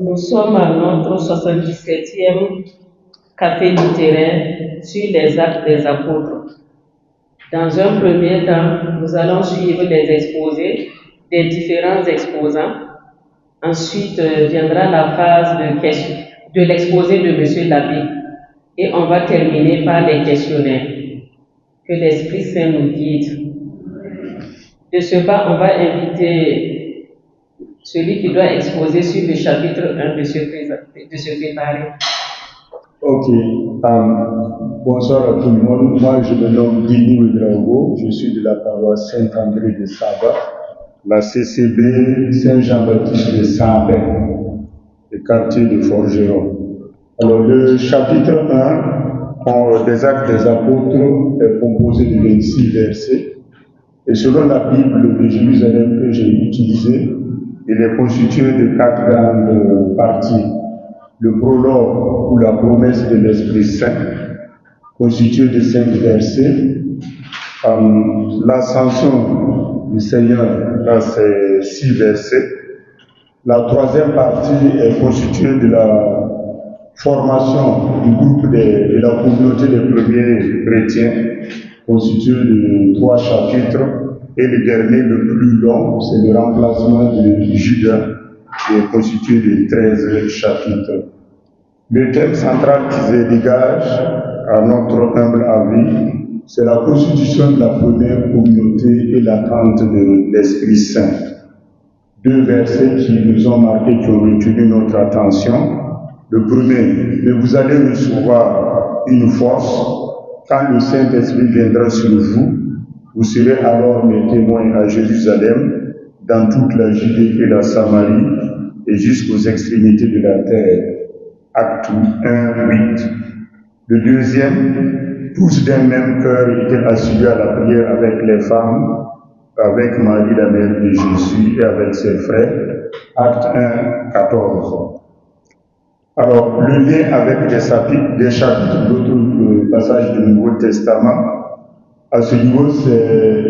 Nous sommes à notre 77e café littéraire sur les actes des apôtres. Dans un premier temps, nous allons suivre les exposés des différents exposants. Ensuite viendra la phase de l'exposé de M. Labbé et on va terminer par les questionnaires. Que l'Esprit Saint nous guide. De ce pas, on va inviter celui qui doit exposer sur le chapitre 1 de se préparer. Ok. Bonsoir à tout le monde. Moi, je me nomme Guigny Ouedraogo. Je suis de la paroisse Saint-André de Saba, la CCB Saint-Jean-Baptiste de Saint-Père, le quartier de Forgeron. Alors, le chapitre 1 des Actes des Apôtres est composé de 26 versets. Et selon la Bible de Jérusalem que j'ai utilisée, il est constitué de 4 grandes parties. Le prologue ou la promesse de l'Esprit Saint, constitué de 5 versets. L'ascension du Seigneur, là c'est 6 versets. La troisième partie est constituée de la formation du groupe de la communauté des premiers chrétiens, constitué de 3 chapitres. Et le dernier, le plus long, c'est le remplacement de Judas, qui est constitué de 13 chapitres. Le thème central qui se dégage, à notre humble avis, c'est la constitution de la première communauté et l'attente de l'Esprit Saint. 2 versets qui nous ont marqué, qui ont retenu notre attention. Le premier, mais vous allez recevoir une force quand le Saint-Esprit viendra sur vous. Vous serez alors mes témoins à Jérusalem, dans toute la Judée et la Samarie, et jusqu'aux extrémités de la terre. Acte 1, 8. Le deuxième, tous d'un même cœur étaient assidus à la prière avec les femmes, avec Marie, la mère de Jésus, et avec ses frères. Acte 1, 14. Alors, le lien avec des chapitres d'autres passages du Nouveau Testament, à ce niveau,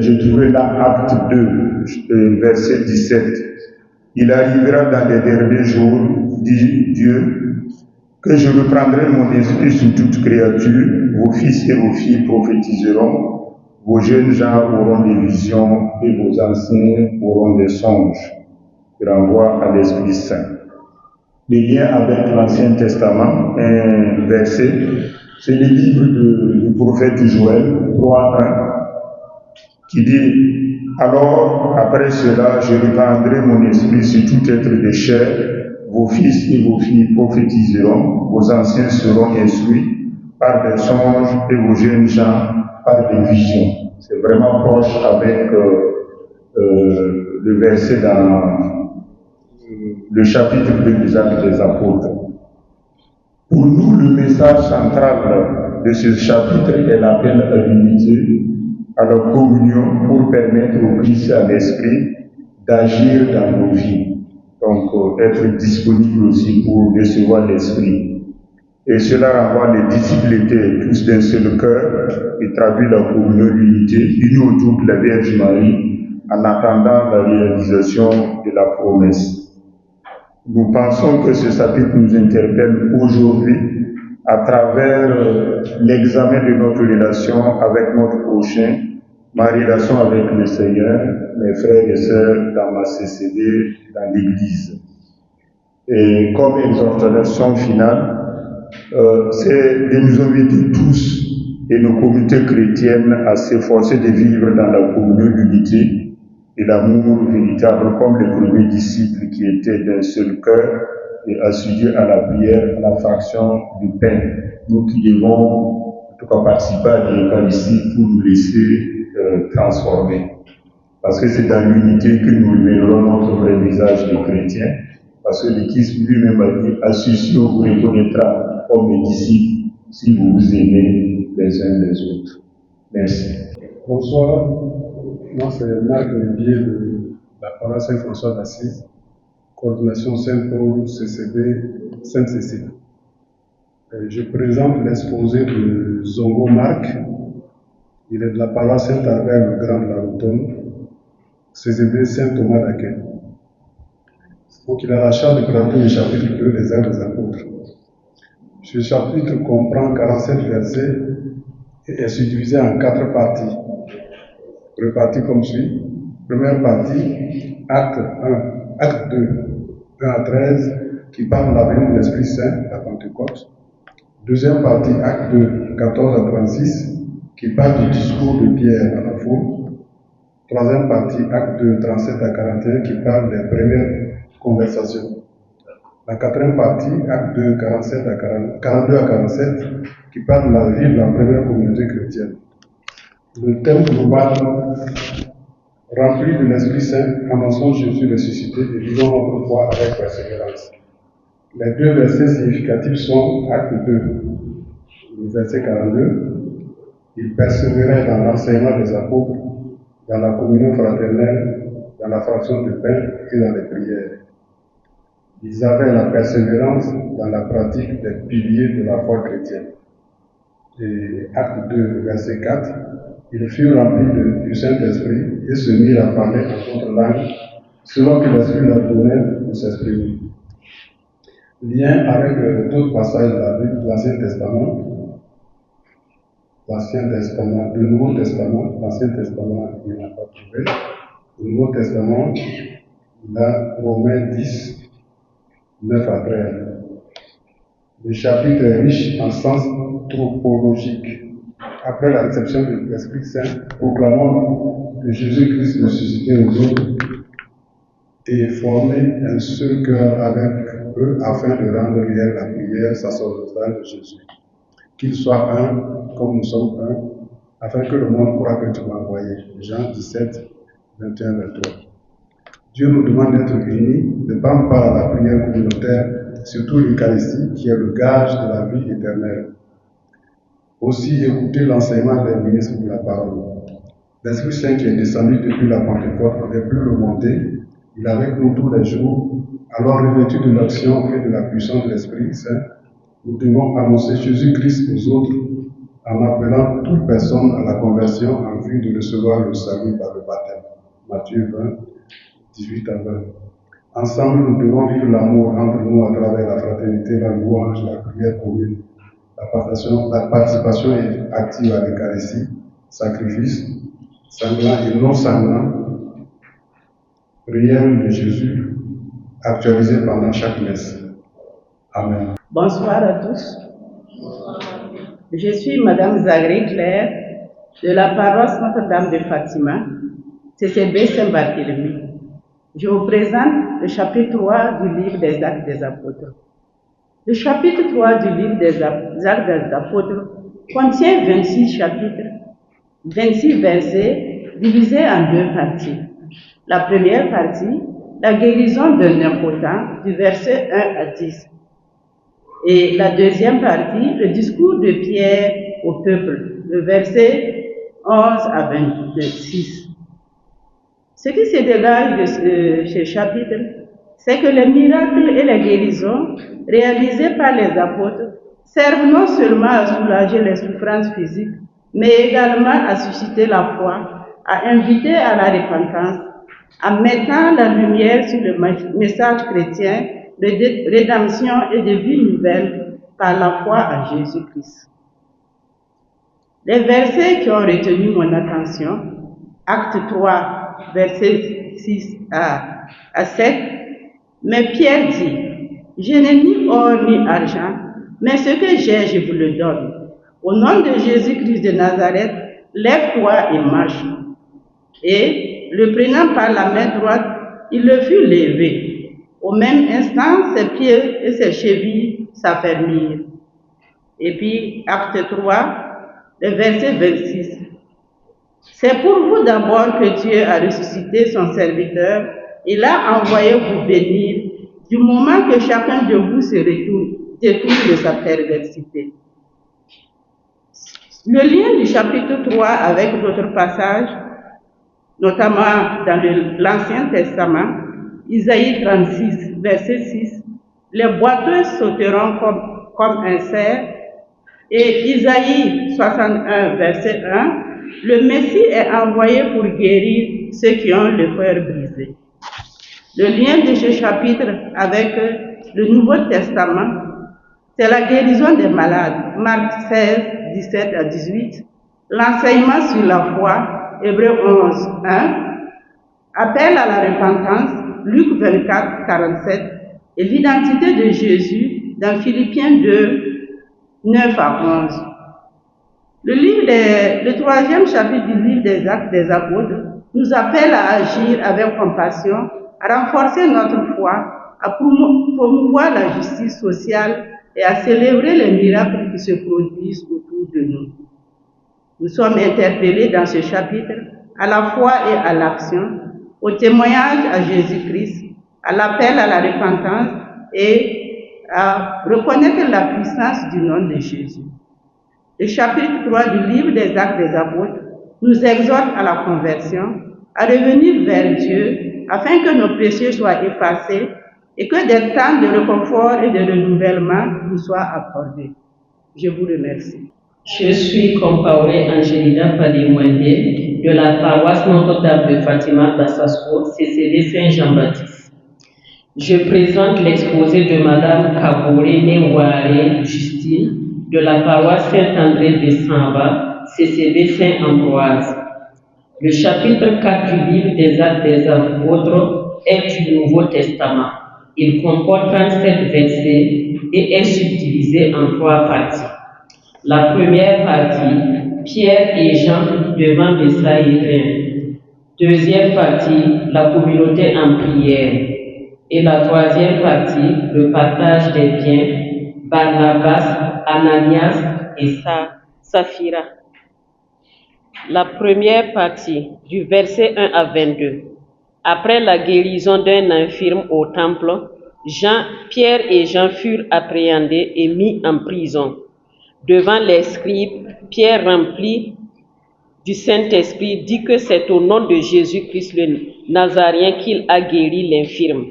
j'ai trouvé là Acte 2, verset 17. Il arrivera dans les derniers jours, dit Dieu, que je reprendrai mon esprit sur toute créature, vos fils et vos filles prophétiseront, vos jeunes gens auront des visions et vos anciens auront des songes. Il renvoie à l'Esprit Saint. Le lien avec l'Ancien Testament, un verset, c'est le livre du prophète Joël 3:1, qui dit « Alors, après cela, je répandrai mon esprit sur tout être de chair, vos fils et vos filles prophétiseront, vos anciens seront instruits par des songes et vos jeunes gens par des visions. » C'est vraiment proche avec le verset dans le chapitre 2 des Actes des Apôtres. Pour nous, le message central de ce chapitre est l'appel à l'unité, à la communion pour permettre au Christ et à l'Esprit d'agir dans nos vies. Donc, être disponible aussi pour recevoir l'Esprit. Et cela renvoie les disciples étaient tous d'un seul cœur et traduit la communion, l'unité, unis autour de la Vierge Marie en attendant la réalisation de la promesse. Nous pensons que ce chapitre nous interpelle aujourd'hui à travers l'examen de notre relation avec notre prochain, ma relation avec le Seigneur, mes frères et sœurs dans ma CCD, dans l'Église. Et comme exhortation finale, c'est de nous inviter tous et nos communautés chrétiennes à s'efforcer de vivre dans la communion, l'unité et l'amour véritable comme les premiers disciples qui étaient d'un seul cœur et assidus à la prière, à la fraction du pain. Nous qui devons en tout cas participer à l'Eucharistie pour nous laisser transformer. Parce que c'est dans l'unité que nous révélerons notre vrai visage de chrétien. Parce que le Christ lui-même a dit, à ceux-ci on vous reconnaîtra comme mes disciples si vous vous aimez les uns les autres. Merci. Bonsoir. Moi, c'est Marc Olivier de la paroisse Saint-François d'Assise, coordination Saint-Paul, CCB, Sainte-Cécile. Je présente l'exposé de Zongo Marc. Il est de la paroisse Saint-Albert, le Grand de la Rotonde, CCB Saint-Thomas d'Aquin. Donc il a la charge de présenter le chapitre 2 des Actes des Apôtres. Ce chapitre comprend 47 versets et est subdivisé en 4 parties, réparties comme suit. Première partie, acte 1, acte 2, 1 à 13, qui parle de la venue de l'Esprit Saint, la Pentecôte. Deuxième partie, acte 2, 14 à 36, qui parle du discours de Pierre à la foule. Troisième partie, acte 2, 37 à 41, qui parle des premières conversations. La quatrième partie, acte 2, 42 à 47, qui parle de la vie de la première communauté chrétienne. Le thème global, rempli de l'Esprit Saint, annonçons Jésus ressuscité et vivons notre foi avec persévérance. Les 2 versets significatifs sont acte 2, le verset 42. Ils persévéraient dans l'enseignement des apôtres, dans la communion fraternelle, dans la fraction du pain et dans les prières. Ils avaient la persévérance dans la pratique des piliers de la foi chrétienne. Et acte 2, verset 4, ils furent remplis du Saint-Esprit et se mirent à parler en d'autres langues, selon que l'Esprit leur donnait de s'exprimer. Lien avec d'autres passages de la Bible, l'Ancien Testament, le Nouveau Testament, l'Ancien Testament, il n'a pas trouvé. Le Nouveau Testament, il a Romains 10, 9 à 13. Le chapitre est riche en sens tropologique. Après la réception de l'Esprit Saint, proclamons que Jésus-Christ ressuscité aux autres et former un seul cœur avec eux afin de rendre réelle la prière sacerdotale de Jésus. Qu'il soit un comme nous sommes un, afin que le monde croit que tu m'as envoyé. Jean 17, 21, 23. Dieu nous demande d'être unis, de prendre part à la prière communautaire, surtout l'Eucharistie, qui est le gage de la vie éternelle. Aussi, écouter l'enseignement des ministres de la parole. L'Esprit Saint qui est descendu depuis la Pentecôte n'avait plus remonté. Il est avec nous tous les jours. Alors, revêtus de l'action et de la puissance de l'Esprit Saint, nous devons annoncer Jésus-Christ aux autres en appelant toute personne à la conversion en vue de recevoir le salut par le baptême. Matthieu 20, 18 à 20. Ensemble, nous devons vivre l'amour entre nous à travers la fraternité, la louange, la prière commune, la participation active à l'Eucharistie, sacrifice, sanglant et non sanglant, réel de Jésus, actualisé pendant chaque messe. Amen. Bonsoir à tous. Je suis Madame Zagré Claire de la paroisse Notre-Dame de Fatima, CCB Saint-Barthélemy. Je vous présente le chapitre 3 du livre des Actes des Apôtres. Le chapitre 3 du livre des Actes des Apôtres contient 26 chapitres, 26 versets divisés en 2 parties. La première partie, la guérison d'un impotent, du verset 1 à 10. Et la deuxième partie, le discours de Pierre au peuple, le verset 11 à 26. Ce qui se dégage de ce chapitre, c'est que les miracles et les guérisons réalisés par les apôtres servent non seulement à soulager les souffrances physiques, mais également à susciter la foi, à inviter à la repentance, en mettant la lumière sur le message chrétien de rédemption et de vie nouvelle par la foi en Jésus-Christ. Les versets qui ont retenu mon attention, acte 3, versets 6 à 7, mais Pierre dit, « Je n'ai ni or ni argent, mais ce que j'ai, je vous le donne. Au nom de Jésus-Christ de Nazareth, lève-toi et marche. » Et, le prenant par la main droite, il le fit lever. Au même instant, ses pieds et ses chevilles s'affermirent. Et puis, acte 3, le verset 26. C'est pour vous d'abord que Dieu a ressuscité son serviteur et l'a envoyé vous bénir, du moment que chacun de vous se détourne de sa perversité. Le lien du chapitre 3 avec d'autres passages, notamment dans l'Ancien Testament, Isaïe 36, verset 6, les boiteux sauteront comme un cerf, et Isaïe 61, verset 1, le Messie est envoyé pour guérir ceux qui ont le cœur brisé. Le lien de ce chapitre avec le Nouveau Testament, c'est la guérison des malades, Marc 16, 17 à 18, l'enseignement sur la foi, Hébreux 11, 1, appel à la repentance, Luc 24, 47, et l'identité de Jésus dans Philippiens 2, 9 à 11. Le troisième chapitre du livre des Actes des Apôtres nous appelle à agir avec compassion, à renforcer notre foi, à promouvoir la justice sociale et à célébrer les miracles qui se produisent autour de nous. Nous sommes interpellés dans ce chapitre à la foi et à l'action, au témoignage à Jésus-Christ, à l'appel à la repentance et à reconnaître la puissance du nom de Jésus. Le chapitre 3 du livre des Actes des Apôtres nous exhorte à la conversion, à revenir vers Dieu, afin que nos péchés soient effacés et que des temps de réconfort et de renouvellement nous soient accordés. Je vous remercie. Je suis Compaoré Angelina Padimouendé de la paroisse Notre-Dame de Fatima d'Assasco, CCD Saint-Jean-Baptiste. Je présente l'exposé de Madame Kaboré Neware Justine de la paroisse Saint-André de Samba, CCD Saint-Ambroise. Le chapitre 4 du livre des Actes des Apôtres est du Nouveau Testament. Il comporte 37 versets et est subdivisé en 3 parties. La première partie, Pierre et Jean devant les Sahéréens. Deuxième partie, la communauté en prière. Et la troisième partie, le partage des biens, Barnabas, Ananias et Saphira. La première partie, du verset 1 à 22. Après la guérison d'un infirme au temple, Pierre et Jean furent appréhendés et mis en prison. Devant les scribes, Pierre, rempli du Saint-Esprit, dit que c'est au nom de Jésus-Christ le Nazaréen qu'il a guéri l'infirme.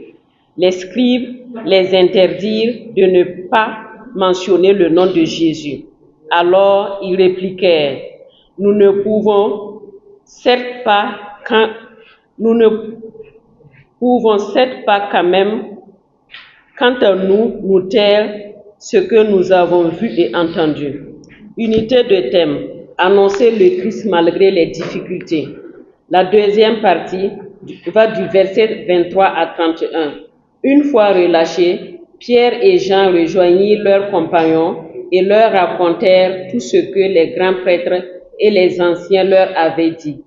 Les scribes les interdisent de ne pas mentionner le nom de Jésus. Alors ils répliquèrent, nous ne pouvons certes pas quand même, quant à nous taire ce que nous avons vu et entendu. Unité de thème, annoncer le Christ malgré les difficultés. La deuxième partie va du verset 23 à 31. Une fois relâchés, Pierre et Jean rejoignirent leurs compagnons et leur racontèrent tout ce que les grands prêtres et les anciens leur avaient dit.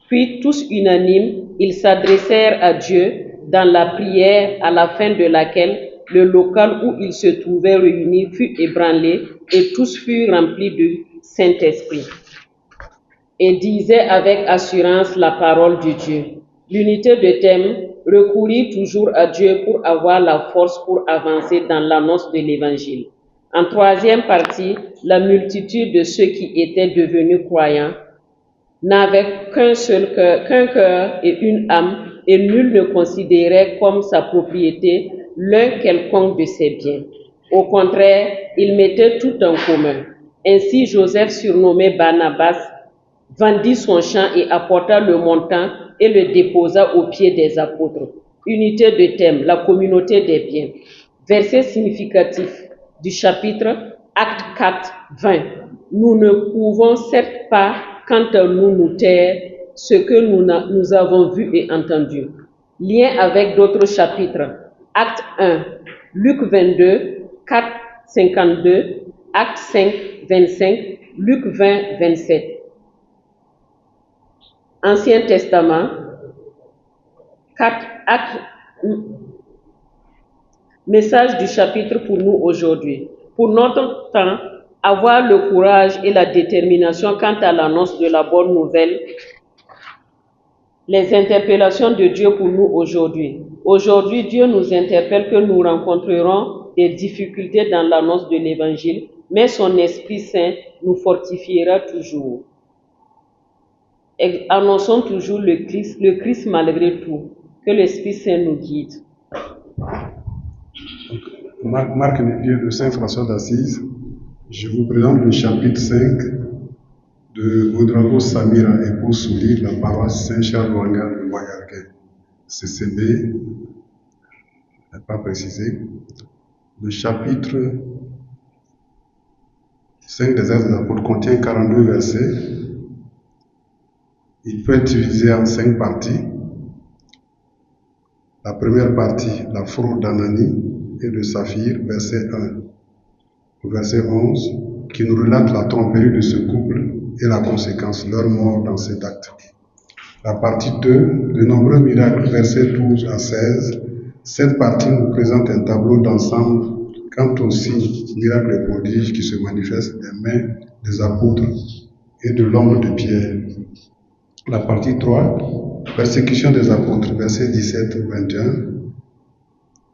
Puis, tous unanimes, ils s'adressèrent à Dieu dans la prière à la fin de laquelle le local où ils se trouvaient réunis fut ébranlé et tous furent remplis du Saint-Esprit et disaient avec assurance la parole de Dieu. L'unité de thème, recourir toujours à Dieu pour avoir la force pour avancer dans l'annonce de l'Évangile. En troisième partie, la multitude de ceux qui étaient devenus croyants n'avaient qu'un cœur et une âme, et nul ne considérait comme sa propriété l'un quelconque de ses biens. Au contraire, ils mettaient tout en commun. Ainsi, Joseph, surnommé Barnabas, vendit son champ et apporta le montant et le déposa aux pieds des apôtres. Unité de thème, la communauté des biens. Verset significatif du chapitre, Acte 4, 20. Nous ne pouvons certes pas, quant à nous taire ce que nous avons vu et entendu. Lien avec d'autres chapitres. Acte 1, Luc 22, 4, 52, Acte 5, 25, Luc 20, 27. Ancien Testament, 4 Actes. Message du chapitre pour nous aujourd'hui. Pour notre temps, avoir le courage et la détermination quant à l'annonce de la bonne nouvelle. Les interpellations de Dieu pour nous aujourd'hui. Aujourd'hui, Dieu nous interpelle que nous rencontrerons des difficultés dans l'annonce de l'Évangile, mais son Esprit Saint nous fortifiera toujours. Annonçons toujours le Christ malgré tout. Que l'Esprit Saint nous guide. Marc Népier de Saint François d'Assise, je vous présente le chapitre 5 de Ouedraogo Samira, épouse Souli, la paroisse Saint-Charles Wanga de Mayargué, CCB, n'est pas précisé. Le chapitre 5 des Actes des Apôtres contient 42 versets. Il peut être divisé en 5 parties. La première partie, la fraude d'Ananie et de Saphir, verset 1 au verset 11, qui nous relate la tromperie de ce couple et la conséquence, leur mort dans cet acte. La partie 2, de nombreux miracles, versets 12 à 16. Cette partie nous présente un tableau d'ensemble quant aux signes, miracles et prodiges qui se manifestent des mains des apôtres et de l'ombre de Pierre. La partie 3, persécution des apôtres, versets 17 au 21.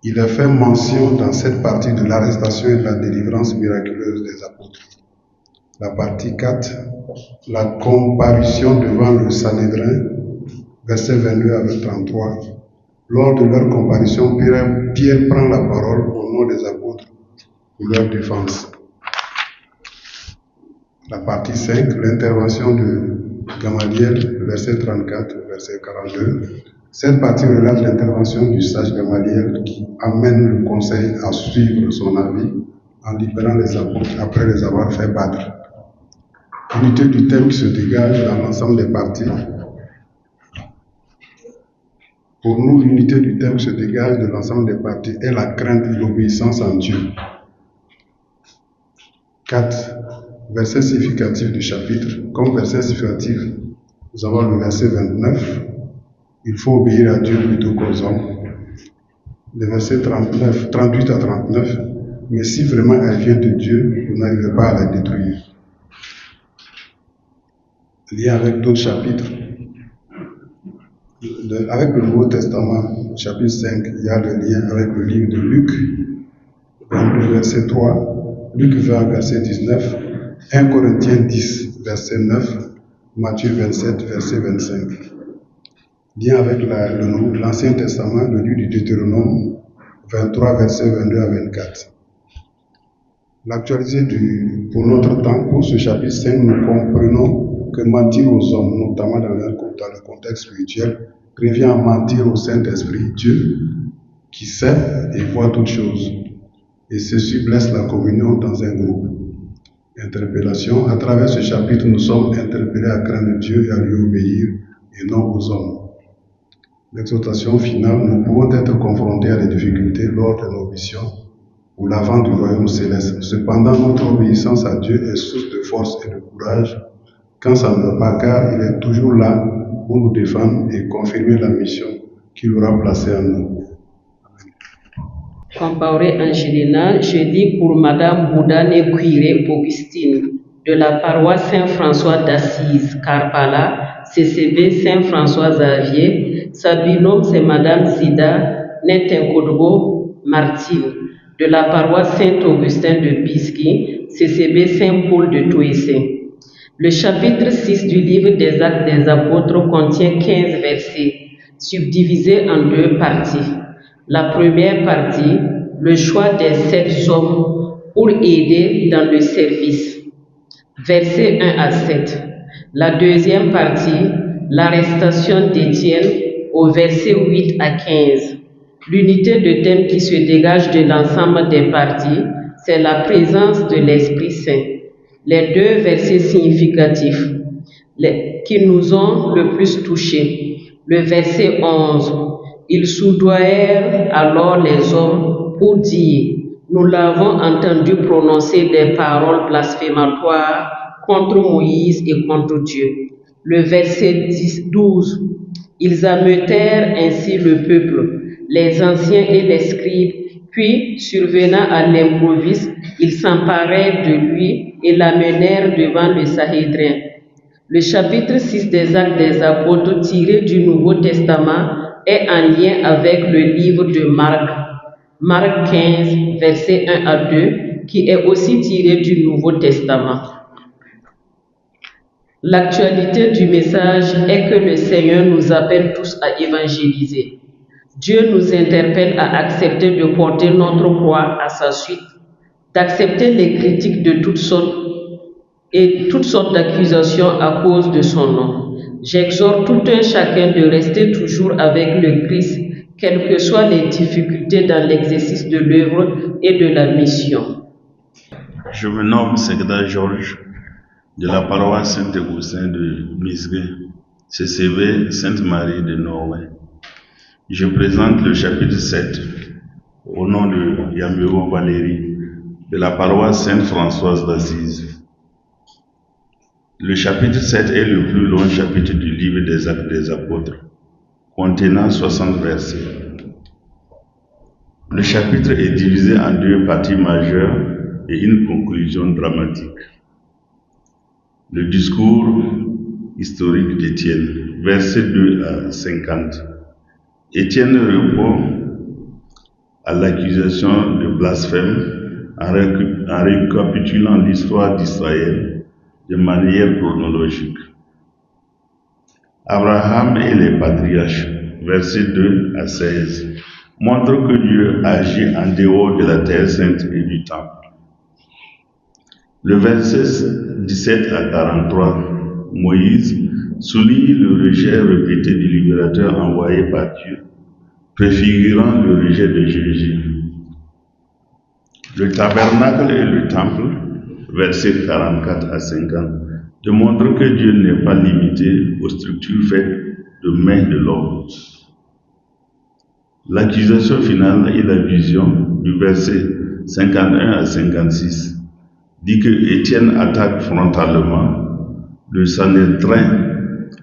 Il est fait mention dans cette partie de l'arrestation et de la délivrance miraculeuse des apôtres. La partie 4, la comparution devant le Sanhédrin, versets 22 à 33. Lors de leur comparution, Pierre prend la parole au nom des apôtres pour leur défense. La partie 5, l'intervention de Gamaliel, verset 34 au verset 42. Cette partie relate l'intervention du sage Gamaliel qui amène le conseil à suivre son avis en libérant les apôtres après les avoir fait battre. L'unité du thème qui se dégage dans l'ensemble des parties. Pour nous, l'unité du thème qui se dégage de l'ensemble des parties est la crainte et l'obéissance en Dieu. 4. Verset significatif du chapitre. Comme verset significatif, nous avons le verset 29. Il faut obéir à Dieu plutôt qu'aux hommes. Le verset 38 à 39. Mais si vraiment elle vient de Dieu, vous n'arrivez pas à la détruire. Lié avec d'autres chapitres. Avec le Nouveau Testament, chapitre 5, il y a le lien avec le livre de Luc, 22, verset 3, Luc 20, verset 19, 1 Corinthiens 10, verset 9, Matthieu 27, verset 25. Lien avec l'Ancien Testament, le livre du Deutéronome, 23, verset 22 à 24. L'actualité pour notre temps, pour ce chapitre 5, nous comprenons que mentir aux hommes, notamment dans le contexte spirituel, revient à mentir au Saint-Esprit, Dieu, qui sait et voit toutes choses. Et ceci blesse la communion dans un groupe. Interpellation. À travers ce chapitre, nous sommes interpellés à craindre Dieu et à lui obéir, et non aux hommes. L'exhortation finale, nous pouvons être confrontés à des difficultés lors de nos missions ou l'avant du royaume céleste. Cependant, notre obéissance à Dieu est source de force et de courage. Quand ça ne va pas, car il est toujours là pour nous défendre et confirmer la mission qu'il aura placée en nous. Compaoré Angelina, je lis pour Madame Boudane Cuiré Augustine de la paroisse Saint-François d'Assise, Karbala, CCB Saint-François Xavier. Sa binôme, c'est Madame Zida Netenkodbo Martine de la paroisse Saint-Augustin de Biski, CCB Saint-Paul de Touessé. Le chapitre 6 du livre des Actes des Apôtres contient 15 versets, subdivisés en 2 parties. La première partie, le choix des 7 hommes pour aider dans le service, versets 1 à 7. La deuxième partie, l'arrestation d'Étienne, au verset 8 à 15. L'unité de thème qui se dégage de l'ensemble des parties, c'est la présence de l'Esprit Saint. Les 2 versets significatifs qui nous ont le plus touchés. Le verset 11, ils soudoyèrent alors les hommes pour dire, nous l'avons entendu prononcer des paroles blasphématoires contre Moïse et contre Dieu. Le verset 12, ils ameutèrent ainsi le peuple, les anciens et les scribes, puis, survenant à l'improviste, ils s'emparèrent de lui et l'amenèrent devant le Sanhédrin. Le chapitre 6 des Actes des Apôtres, tiré du Nouveau Testament, est en lien avec le livre de Marc, Marc 15, versets 1 à 2, qui est aussi tiré du Nouveau Testament. L'actualité du message est que le Seigneur nous appelle tous à évangéliser. Dieu nous interpelle à accepter de porter notre croix à sa suite, d'accepter les critiques de toutes sortes et toutes sortes d'accusations à cause de son nom. J'exhorte tout un chacun de rester toujours avec le Christ quelles que soient les difficultés dans l'exercice de l'œuvre et de la mission. Je me nomme Segda Georges de la paroisse Saint-Augustin de Misgué, CCV Sainte-Marie de Norway. Je présente le chapitre 7 au nom de Yambiro Valérie de la paroisse Sainte-Françoise d'Assise. Le chapitre 7 est le plus long chapitre du livre des Actes des Apôtres, contenant 60 versets. Le chapitre est divisé en deux parties majeures et une conclusion dramatique. Le discours historique d'Étienne, versets 2 à 50. Étienne répond à l'accusation de blasphème en récapitulant l'histoire d'Israël de manière chronologique. Abraham et les patriarches, versets 2 à 16, montrent que Dieu agit en dehors de la terre sainte et du temple. Le verset 17 à 43, Moïse souligne le rejet répété du libérateur envoyé par Dieu, préfigurant le rejet de Jésus. Le tabernacle et le temple, versets 44 à 50, démontrent que Dieu n'est pas limité aux structures faites de mains de l'homme. L'accusation finale et la vision du verset 51 à 56 dit que Étienne attaque frontalement le Sanhédrin,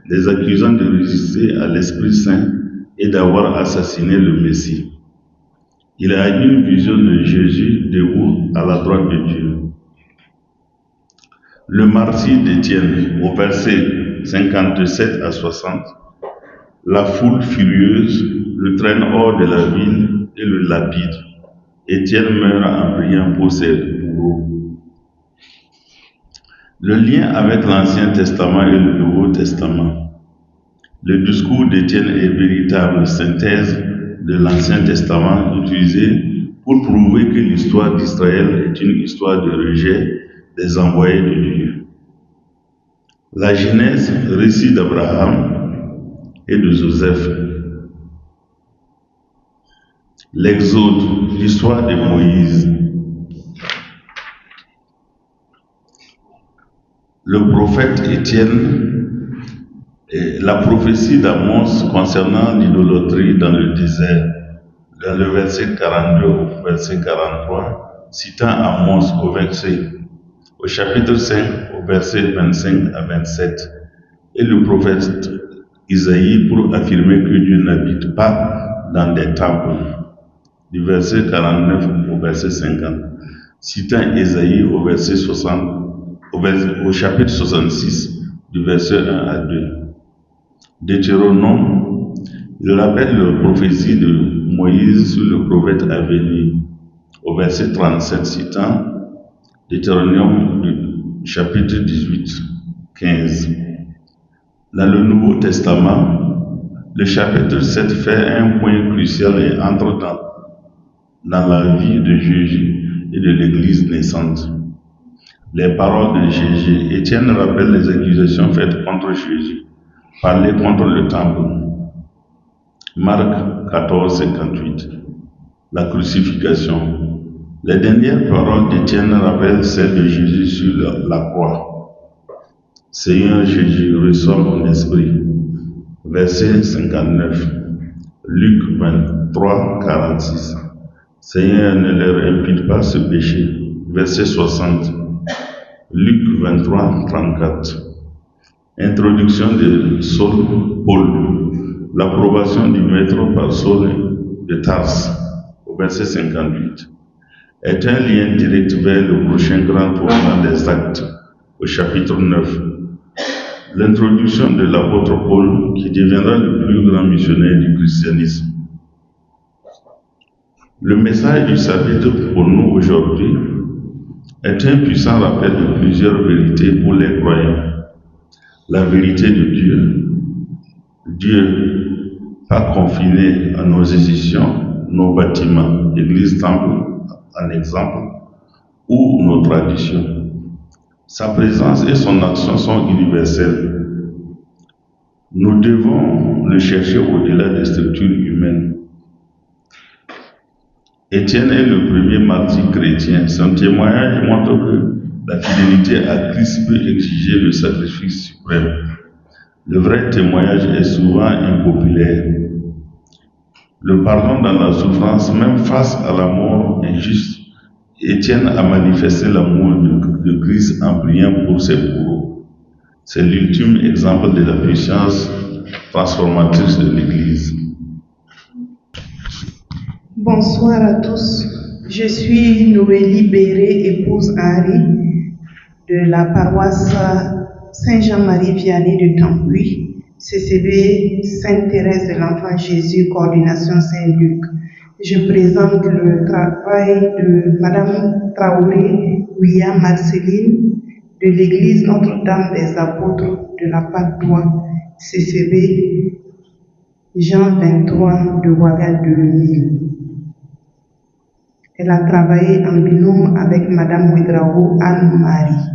les accusant de résister à l'Esprit Saint et d'avoir assassiné le Messie. Il a une vision de Jésus debout à la droite de Dieu. Le martyre d'Étienne, au verset 57 à 60, la foule furieuse le traîne hors de la ville et le lapide. Étienne meurt en priant pour ses bourreaux. Le lien avec l'Ancien Testament et le Nouveau Testament. Le discours d'Étienne est véritable synthèse de l'Ancien Testament utilisé pour prouver que l'histoire d'Israël est une histoire de rejet des envoyés de Dieu. La Genèse, récit d'Abraham et de Joseph. L'Exode, l'histoire de Moïse. Le prophète Étienne et la prophétie d'Amos concernant l'idolâtrie dans le désert, dans le verset 42 au verset 43, citant Amos au chapitre 5 au verset 25 à 27, et le prophète Isaïe pour affirmer que Dieu n'habite pas dans des temples, du verset 49 au verset 50, citant Isaïe au verset 60, au chapitre 66, du verset 1 à 2. Deutéronome, il rappelle la prophétie de Moïse sur le prophète à venir, au verset 37, citant Deutéronome du chapitre 18, 15. Dans le Nouveau Testament, le chapitre 7 fait un point crucial et entre dans la vie de Jésus et de l'Église naissante. Les paroles de Jésus. Étienne rappelle les accusations faites contre Jésus, parler contre le temple. Marc 14, 58. La crucifixion. Les dernières paroles d'Étienne rappellent celles de Jésus sur la croix. Seigneur Jésus, reçois mon esprit. Verset 59. Luc 23, 46. Seigneur, ne leur impute pas ce péché. Verset 60. Luc 23, 34. Introduction de Saul Paul. L'approbation du maître par Saul de Tarse, au verset 58, est un lien direct vers le prochain grand tournant des Actes, au chapitre 9. L'introduction de l'apôtre Paul, qui deviendra le plus grand missionnaire du christianisme. Le message du chapitre pour nous aujourd'hui est un puissant rappel de plusieurs vérités pour les croyants. La vérité de Dieu. Dieu, pas confiné à nos institutions, nos bâtiments, église, temple, en exemple, ou nos traditions. Sa présence et son action sont universelles. Nous devons le chercher au-delà des structures humaines. Étienne est le premier martyr chrétien. Son témoignage montre que la fidélité à Christ peut exiger le sacrifice suprême. Le vrai témoignage est souvent impopulaire. Le pardon dans la souffrance, même face à la mort injuste. Étienne a manifesté l'amour de Christ en priant pour ses bourreaux. C'est l'ultime exemple de la puissance transformatrice de l'Église. Bonsoir à tous. Je suis Noélie Béré, épouse Henri, de la paroisse Saint-Jean-Marie Vianney de Tampuy, CCB Sainte-Thérèse de l'Enfant Jésus, coordination Saint-Luc. Je présente le travail de Madame Traoré Ouya Marceline de l'église Notre-Dame des Apôtres de la Padoue, CCB Jean 23 de Ouagadougou. Elle a travaillé en binôme avec Madame Ouedraogo Anne-Marie.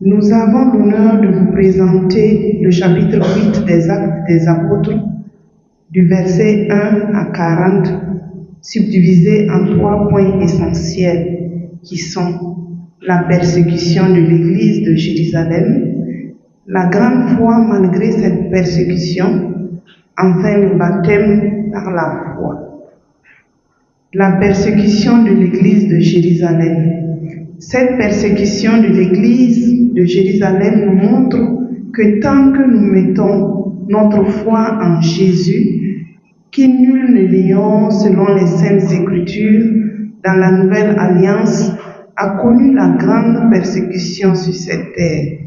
Nous avons l'honneur de vous présenter le chapitre 8 des Actes des Apôtres, du verset 1 à 40, subdivisé en 3 points essentiels qui sont la persécution de l'Église de Jérusalem, la grande foi malgré cette persécution, enfin le baptême par la foi. La persécution de l'Église de Jérusalem. Cette persécution de l'Église de Jérusalem nous montre que tant que nous mettons notre foi en Jésus, qui nul ne l'ayant selon les Saintes Écritures dans la Nouvelle Alliance a connu la grande persécution sur cette terre,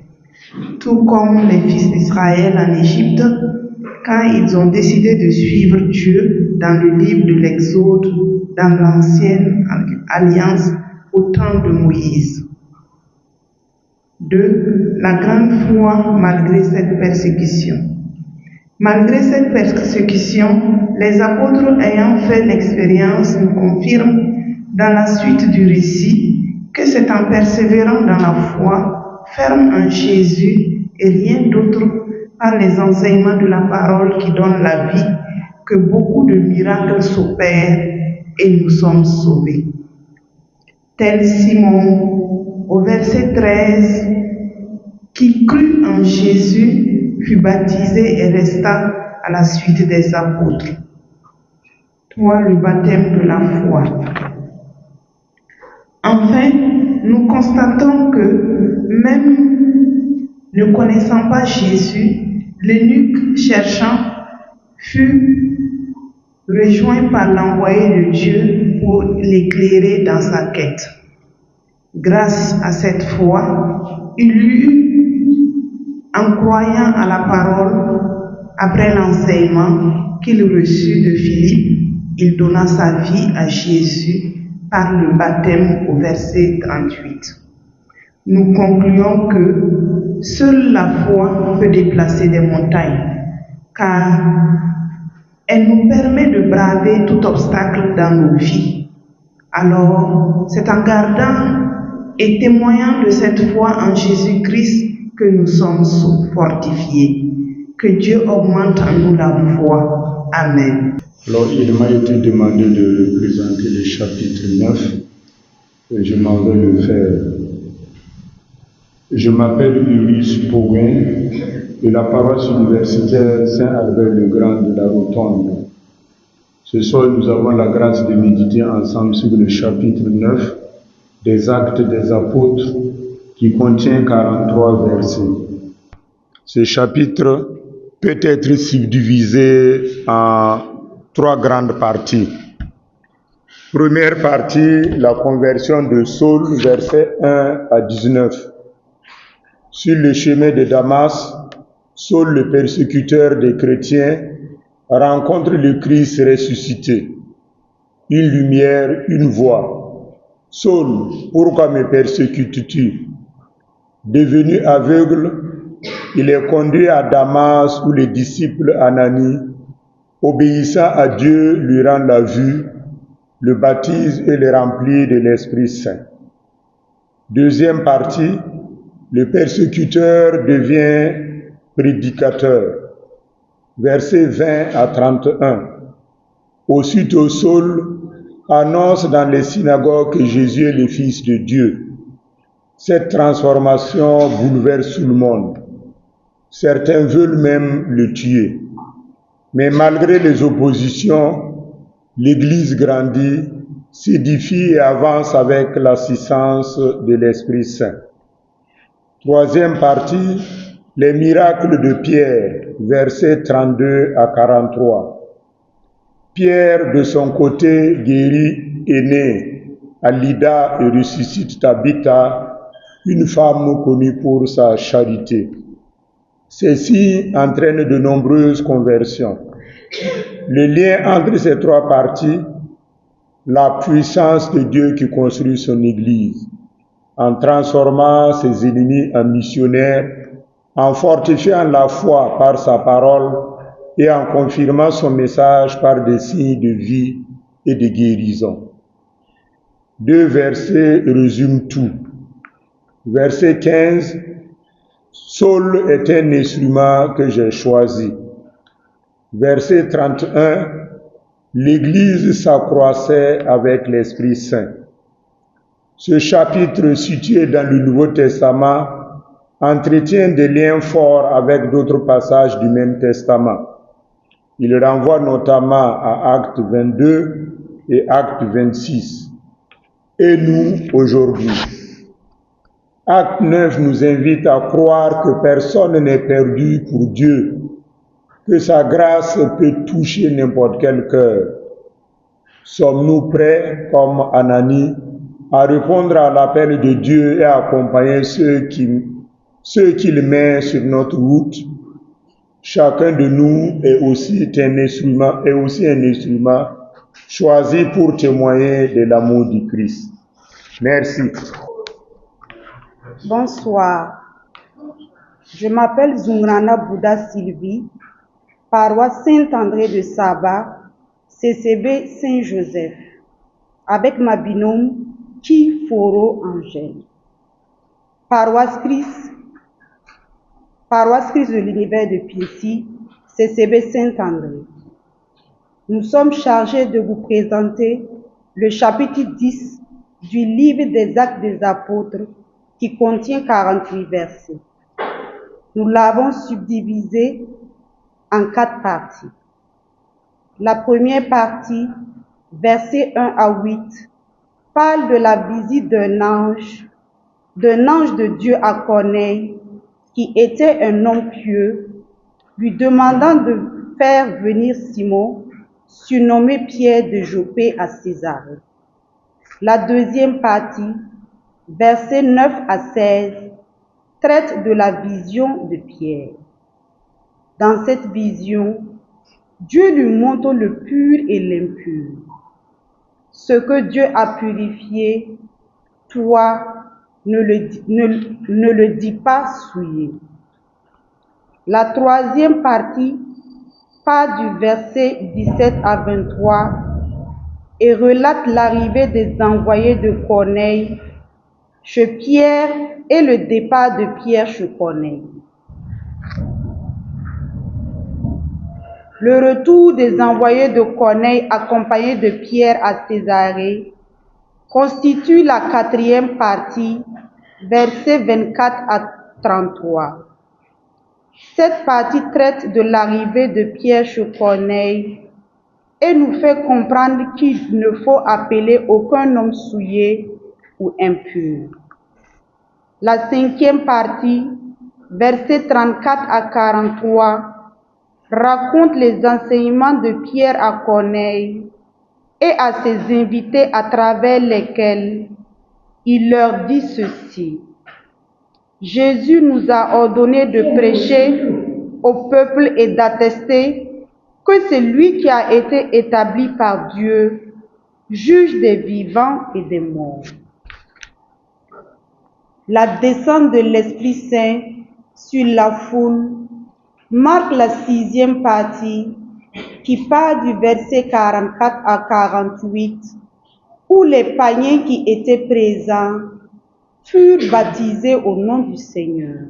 tout comme les fils d'Israël en Égypte, quand ils ont décidé de suivre Dieu dans le livre de l'Exode, dans l'ancienne alliance au temps de Moïse. 2. La grande foi malgré cette persécution. Malgré cette persécution, les apôtres ayant fait l'expérience nous confirment dans la suite du récit que c'est en persévérant dans la foi, ferme en Jésus et rien d'autre par les enseignements de la parole qui donne la vie que beaucoup de miracles s'opèrent et nous sommes sauvés. Tel Simon, au verset 13, qui crut en Jésus, fut baptisé et resta à la suite des apôtres. 3. Le baptême de la foi. Enfin, nous constatons que même ne connaissant pas Jésus, l'eunuque cherchant fut rejoint par l'envoyé de Dieu pour l'éclairer dans sa quête. Grâce à cette foi, il eut, en croyant à la parole, après l'enseignement qu'il reçut de Philippe, il donna sa vie à Jésus par le baptême au verset 38. Nous concluons que seule la foi peut déplacer des montagnes, car elle nous permet de braver tout obstacle dans nos vies. Alors, c'est en gardant et témoignant de cette foi en Jésus-Christ que nous sommes fortifiés. Que Dieu augmente en nous la foi. Amen. Alors, il m'a été demandé de présenter le chapitre 9 et je m'en vais le faire. Je m'appelle Ulysse Poguin de la paroisse universitaire Saint-Albert-le-Grand de la Rotonde. Ce soir, nous avons la grâce de méditer ensemble sur le chapitre 9 des Actes des Apôtres qui contient 43 versets. Ce chapitre peut être subdivisé en 3 grandes parties. Première partie, la conversion de Saul, versets 1 à 19. Sur le chemin de Damas, Saul, le persécuteur des chrétiens, rencontre le Christ ressuscité. Une lumière, une voix. Saul, pourquoi me persécutes-tu? Devenu aveugle, il est conduit à Damas où les disciples Ananie, obéissant à Dieu, lui rendent la vue, le baptisent et le remplissent de l'Esprit Saint. Deuxième partie, le persécuteur devient prédicateur. Versets 20 à 31. Aussitôt Saul annonce dans les synagogues que Jésus est le Fils de Dieu. Cette transformation bouleverse tout le monde. Certains veulent même le tuer. Mais malgré les oppositions, l'Église grandit, s'édifie et avance avec l'assistance de l'Esprit Saint. Troisième partie, les miracles de Pierre, versets 32 à 43. Pierre, de son côté, guérit Énée à Lydda et ressuscite Tabitha, une femme connue pour sa charité. Ceci entraîne de nombreuses conversions. Le lien entre ces trois parties, la puissance de Dieu qui construit son Église, en transformant ses ennemis en missionnaires, en fortifiant la foi par sa parole et en confirmant son message par des signes de vie et de guérison. 2 versets résument tout. Verset 15, Saul est un instrument que j'ai choisi. Verset 31, l'Église s'accroissait avec l'Esprit Saint. Ce chapitre situé dans le Nouveau Testament entretient des liens forts avec d'autres passages du même Testament. Il renvoie notamment à Actes 22 et Actes 26. Et nous, aujourd'hui, Acte 9 nous invite à croire que personne n'est perdu pour Dieu, que sa grâce peut toucher n'importe quel cœur. Sommes-nous prêts, comme Ananie, à répondre à l'appel de Dieu et à accompagner ceux qu'il met sur notre route? Chacun de nous est aussi un instrument choisi pour témoigner de l'amour du Christ. Merci. Bonsoir. Je m'appelle Zungrana Bouddha Sylvie, paroisse Saint-André de Saba, CCB Saint-Joseph, avec ma binôme Ki Foro Angèle. Paroisse Christ de l'univers de Piécy, CCB Saint-André. Nous sommes chargés de vous présenter le chapitre 10 du livre des Actes des Apôtres qui contient 48 versets. Nous l'avons subdivisé en 4 parties. La première partie, versets 1 à 8, parle de la visite d'un ange de Dieu à Corneille, qui était un homme pieux, lui demandant de faire venir Simon, surnommé Pierre de Jopé, à Césarée. La deuxième partie, versets 9 à 16, traite de la vision de Pierre. Dans cette vision, Dieu lui montre le pur et l'impur. Ce que Dieu a purifié, toi, ne le dis pas souillé. La troisième partie part du verset 17 à 23 et relate l'arrivée des envoyés de Corneille chez Pierre et le départ de Pierre chez Corneille. Le retour des envoyés de Corneille accompagnés de Pierre à Césarée constitue la quatrième partie, versets 24 à 33. Cette partie traite de l'arrivée de Pierre chez Corneille et nous fait comprendre qu'il ne faut appeler aucun homme souillé ou impur. La cinquième partie, versets 34 à 43, raconte les enseignements de Pierre à Corneille et à ses invités à travers lesquels il leur dit ceci. Jésus nous a ordonné de prêcher au peuple et d'attester que c'est lui qui a été établi par Dieu, juge des vivants et des morts. La descente de l'Esprit Saint sur la foule marque la sixième partie qui part du verset 44 à 48, où les païens qui étaient présents furent baptisés au nom du Seigneur.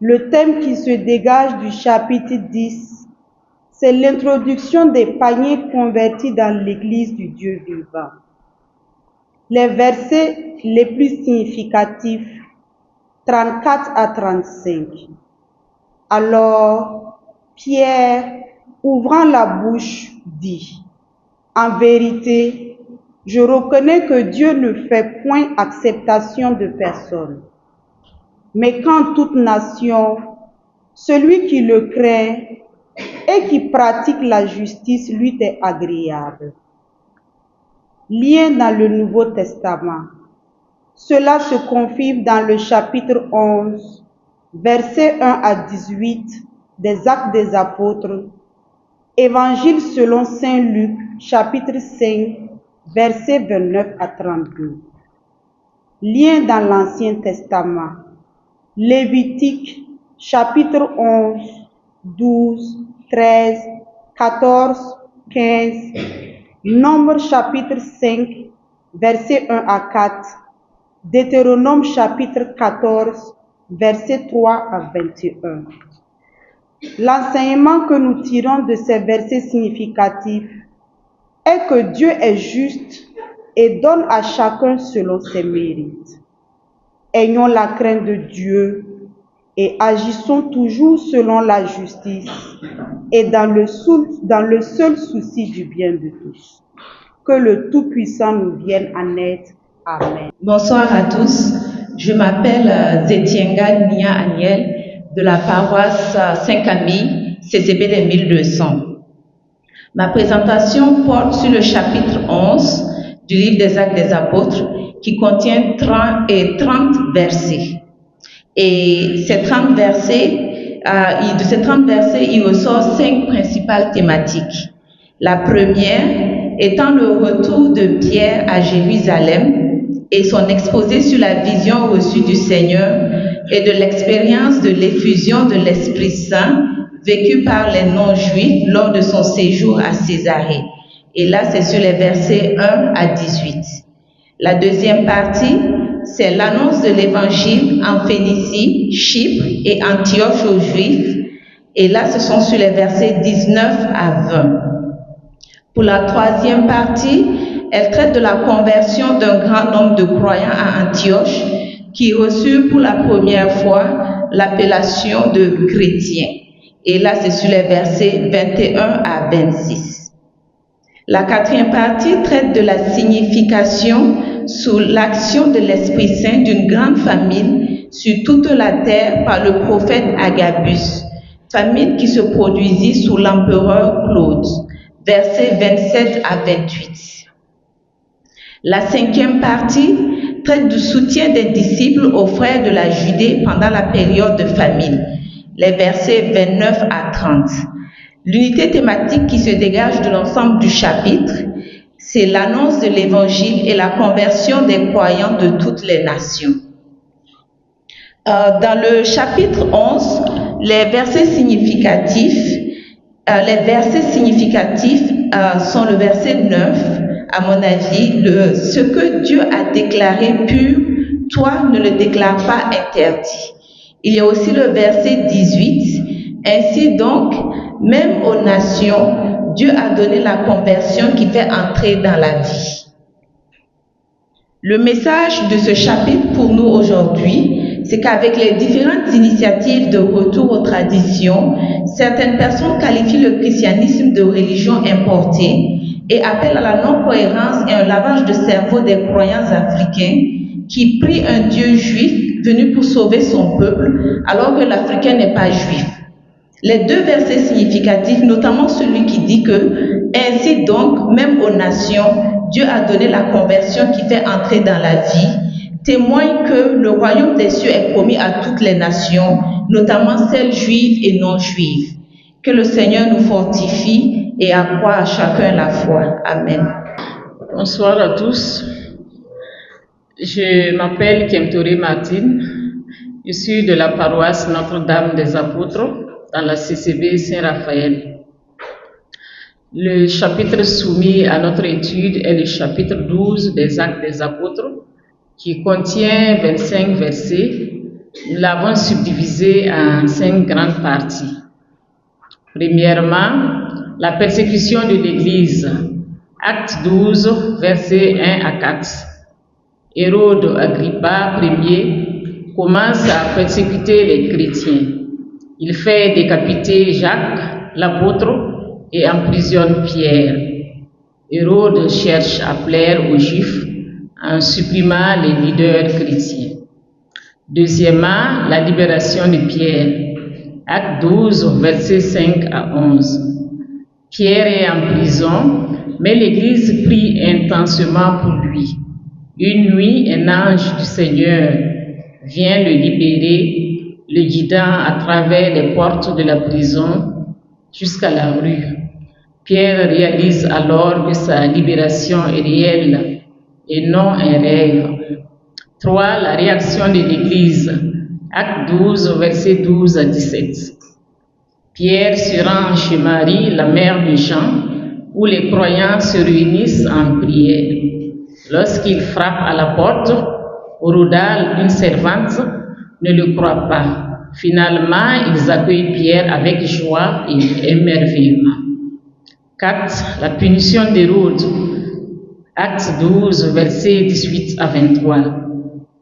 Le thème qui se dégage du chapitre 10, c'est l'introduction des païens convertis dans l'Église du Dieu vivant. Les versets les plus significatifs, 34 à 35. Alors, Pierre, ouvrant la bouche, dit, « En vérité, je reconnais que Dieu ne fait point acceptation de personne, mais qu'en toute nation, celui qui le craint et qui pratique la justice lui est agréable. » Lien dans le Nouveau Testament. Cela se confirme dans le chapitre 11, versets 1 à 18 des Actes des Apôtres, Évangile selon Saint Luc, chapitre 5, versets 29 à 32. Lien dans l'Ancien Testament. Lévitique, chapitre 11, 12, 13, 14, 15. Nombre, chapitre 5, versets 1 à 4. Deutéronome, chapitre 14, versets 3 à 21. L'enseignement que nous tirons de ces versets significatifs est que Dieu est juste et donne à chacun selon ses mérites. Ayons la crainte de Dieu et agissons toujours selon la justice et dans le seul souci du bien de tous. Que le Tout-Puissant nous vienne en aide. Amen. Bonsoir à tous. Je m'appelle Zetienga Nia Aniel de la paroisse Saint-Camille, CCB des 1200. Ma présentation porte sur le chapitre 11 du livre des Actes des Apôtres qui contient 30 versets. Et de ces 30 versets, il ressort 5 principales thématiques. La première étant le retour de Pierre à Jérusalem et son exposé sur la vision reçue du Seigneur et de l'expérience de l'effusion de l'Esprit Saint vécue par les non-juifs lors de son séjour à Césarée. Et là, c'est sur les versets 1 à 18. La deuxième partie, c'est l'annonce de l'Évangile en Phénicie, Chypre et Antioche aux Juifs. Et là, ce sont sur les versets 19 à 20. Pour la troisième partie, elle traite de la conversion d'un grand nombre de croyants à Antioche qui reçurent pour la première fois l'appellation de chrétiens. Et là, c'est sur les versets 21 à 26. La quatrième partie traite de la signification sous l'action de l'Esprit Saint d'une grande famine sur toute la terre par le prophète Agabus, famine qui se produisit sous l'empereur Claude, versets 27 à 28. La cinquième partie traite du soutien des disciples aux frères de la Judée pendant la période de famine, les versets 29 à 30. L'unité thématique qui se dégage de l'ensemble du chapitre, c'est l'annonce de l'Évangile et la conversion des croyants de toutes les nations. Dans le chapitre 11, les versets significatifs sont le verset 9, à mon avis, ce que Dieu a déclaré pur, toi ne le déclare pas interdit. Il y a aussi le verset 18, ainsi donc, même aux nations, Dieu a donné la conversion qui fait entrer dans la vie. Le message de ce chapitre pour nous aujourd'hui, c'est qu'avec les différentes initiatives de retour aux traditions, certaines personnes qualifient le christianisme de religion importée et appellent à la non-cohérence et un lavage de cerveau des croyants africains qui prient un Dieu juif venu pour sauver son peuple alors que l'Africain n'est pas juif. Les deux versets significatifs, notamment celui qui dit que « Ainsi donc, même aux nations, Dieu a donné la conversion qui fait entrer dans la vie », témoignent que le royaume des cieux est promis à toutes les nations, notamment celles juives et non juives. Que le Seigneur nous fortifie et accroît à chacun la foi. Amen. Bonsoir à tous. Je m'appelle Kemtori Martine. Je suis de la paroisse Notre-Dame des Apôtres dans la CCB Saint-Raphaël. Le chapitre soumis à notre étude est le chapitre 12 des Actes des Apôtres qui contient 25 versets. Nous l'avons subdivisé en 5 grandes parties. Premièrement, la persécution de l'Église. Acte 12, versets 1 à 4. Hérode Agrippa Ier commence à persécuter les chrétiens. Il fait décapiter Jacques, l'apôtre, et emprisonne Pierre. Hérode cherche à plaire aux Juifs en supprimant les leaders chrétiens. Deuxièmement, la libération de Pierre. Acte 12, versets 5 à 11. Pierre est en prison, mais l'Église prie intensément pour lui. Une nuit, un ange du Seigneur vient le libérer, le guidant à travers les portes de la prison jusqu'à la rue. Pierre réalise alors que sa libération est réelle et non un rêve. 3. La réaction de l'Église. Acte 12, versets 12 à 17. Pierre se rend chez Marie, la mère de Jean, où les croyants se réunissent en prière. Lorsqu'il frappe à la porte, Rodale, une servante, ne le croit pas. Finalement, ils accueillent Pierre avec joie et émerveillement. 4. La punition d'Hérode. Acte 12, versets 18 à 23.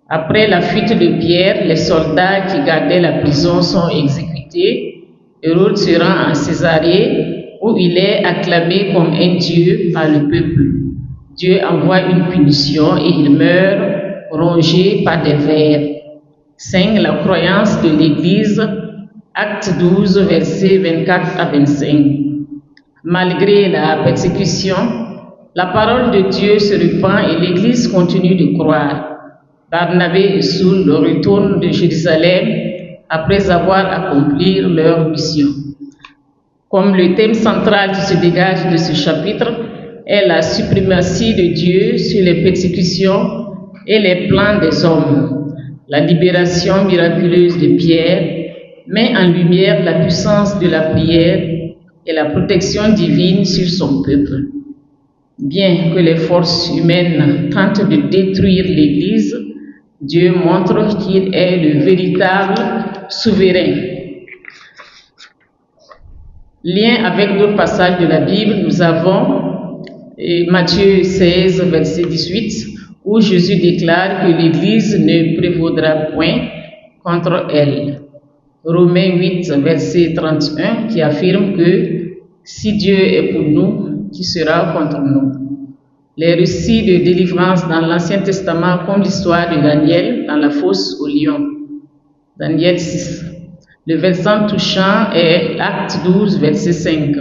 Après la fuite de Pierre, les soldats qui gardaient la prison sont exécutés. Hérode se rend en Césarée, où il est acclamé comme un dieu par le peuple. Dieu envoie une punition et il meurt rongé par des vers. 5. La croyance de l'Église. Acte 12, versets 24 à 25. Malgré la persécution, la parole de Dieu se répand et l'Église continue de croire. Barnabé et Saul retournent de Jérusalem après avoir accompli leur mission. Comme le thème central qui se dégage de ce chapitre est la suprématie de Dieu sur les persécutions et les plans des hommes, la libération miraculeuse de Pierre met en lumière la puissance de la prière et la protection divine sur son peuple. Bien que les forces humaines tentent de détruire l'Église, Dieu montre qu'il est le véritable souverain. Lien avec d'autres passages de la Bible, nous avons Matthieu 16, verset 18, où Jésus déclare que l'Église ne prévaudra point contre elle. Romains 8, verset 31, qui affirme que si Dieu est pour nous, qui sera contre nous? Les récits de délivrance dans l'Ancien Testament, comme l'histoire de Daniel dans la fosse aux lions. Daniel 6. Le versant touchant est Acte 12, verset 5.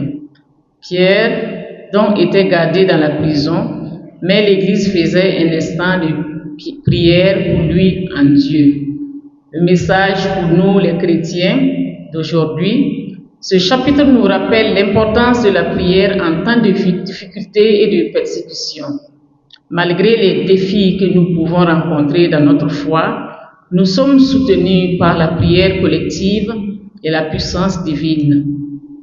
Pierre, donc, était gardé dans la prison, mais l'Église faisait un instant de prière pour lui en Dieu. Le message pour nous, les chrétiens d'aujourd'hui, ce chapitre nous rappelle l'importance de la prière en temps de difficulté et de persécution. Malgré les défis que nous pouvons rencontrer dans notre foi, nous sommes soutenus par la prière collective et la puissance divine.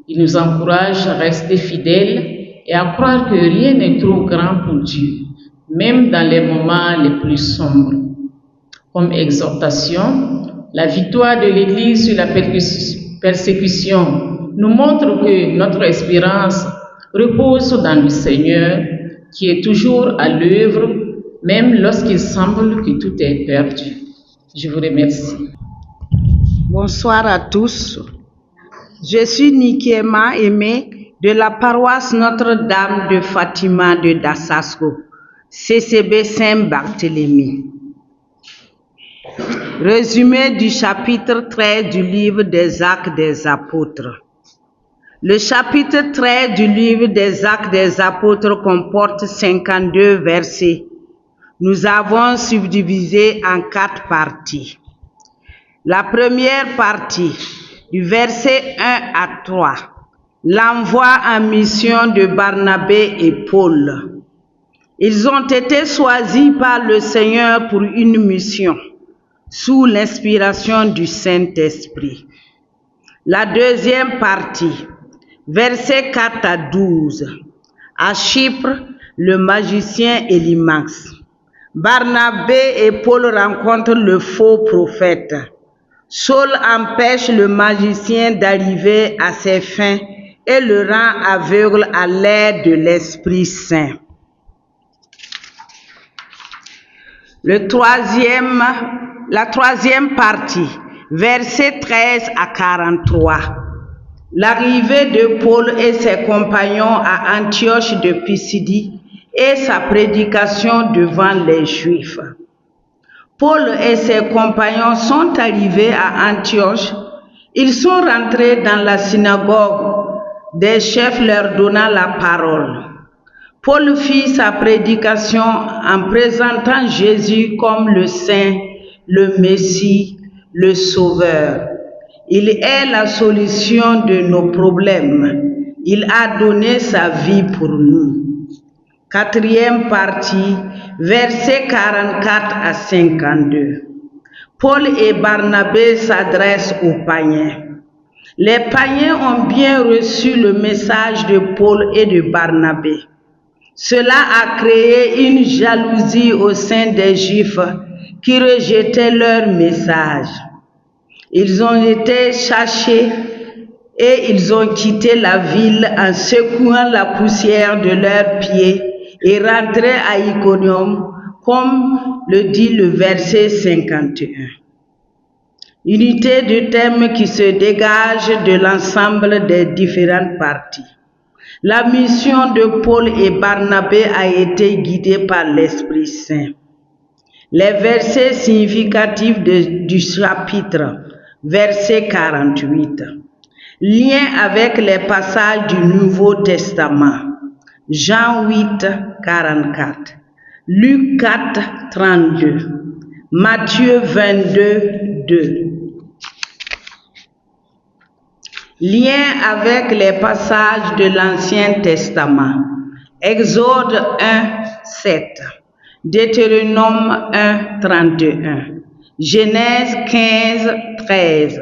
Il nous encourage à rester fidèles et à croire que rien n'est trop grand pour Dieu, même dans les moments les plus sombres. Comme exhortation, la victoire de l'Église sur la persécution nous montre que notre espérance repose dans le Seigneur, qui est toujours à l'œuvre, même lorsqu'il semble que tout est perdu. Je vous remercie. Bonsoir à tous. Je suis Nikiema Aimé de la paroisse Notre-Dame de Fatima de Dasasko, CCB Saint-Barthélemy. Résumé du chapitre 13 du livre des Actes des Apôtres. Le chapitre 13 du livre des Actes des Apôtres comporte 52 versets. Nous avons subdivisé en 4 parties. La première partie, du verset 1 à 3, l'envoi en mission de Barnabé et Paul. Ils ont été choisis par le Seigneur pour une mission, sous l'inspiration du Saint-Esprit. La deuxième partie, versets 4 à 12, à Chypre, le magicien Élymas. Barnabé et Paul rencontrent le faux prophète. Saul empêche le magicien d'arriver à ses fins et le rend aveugle à l'aide de l'Esprit Saint. La troisième partie, versets 13 à 43. L'arrivée de Paul et ses compagnons à Antioche de Pisidie et sa prédication devant les Juifs. Paul et ses compagnons sont arrivés à Antioche. Ils sont rentrés dans la synagogue des chefs leur donnant la parole. Paul fit sa prédication en présentant Jésus comme le Saint, le Messie, le Sauveur. Il est la solution de nos problèmes. Il a donné sa vie pour nous. Quatrième partie, versets 44 à 52. Paul et Barnabé s'adressent aux païens. Les païens ont bien reçu le message de Paul et de Barnabé. Cela a créé une jalousie au sein des Juifs qui rejetaient leur message. Ils ont été chassés et ils ont quitté la ville en secouant la poussière de leurs pieds et rentré à Iconium, comme le dit le verset 51. Unité de thème qui se dégage de l'ensemble des différentes parties. La mission de Paul et Barnabé a été guidée par l'Esprit Saint. Les versets significatifs du chapitre, verset 48. Lien avec les passages du Nouveau Testament. Jean 8, 44. Luc 4, 32. Matthieu 22, 2. Lien avec les passages de l'Ancien Testament. Exode 1, 7. Deutéronome 1, 31. Genèse 15, 13.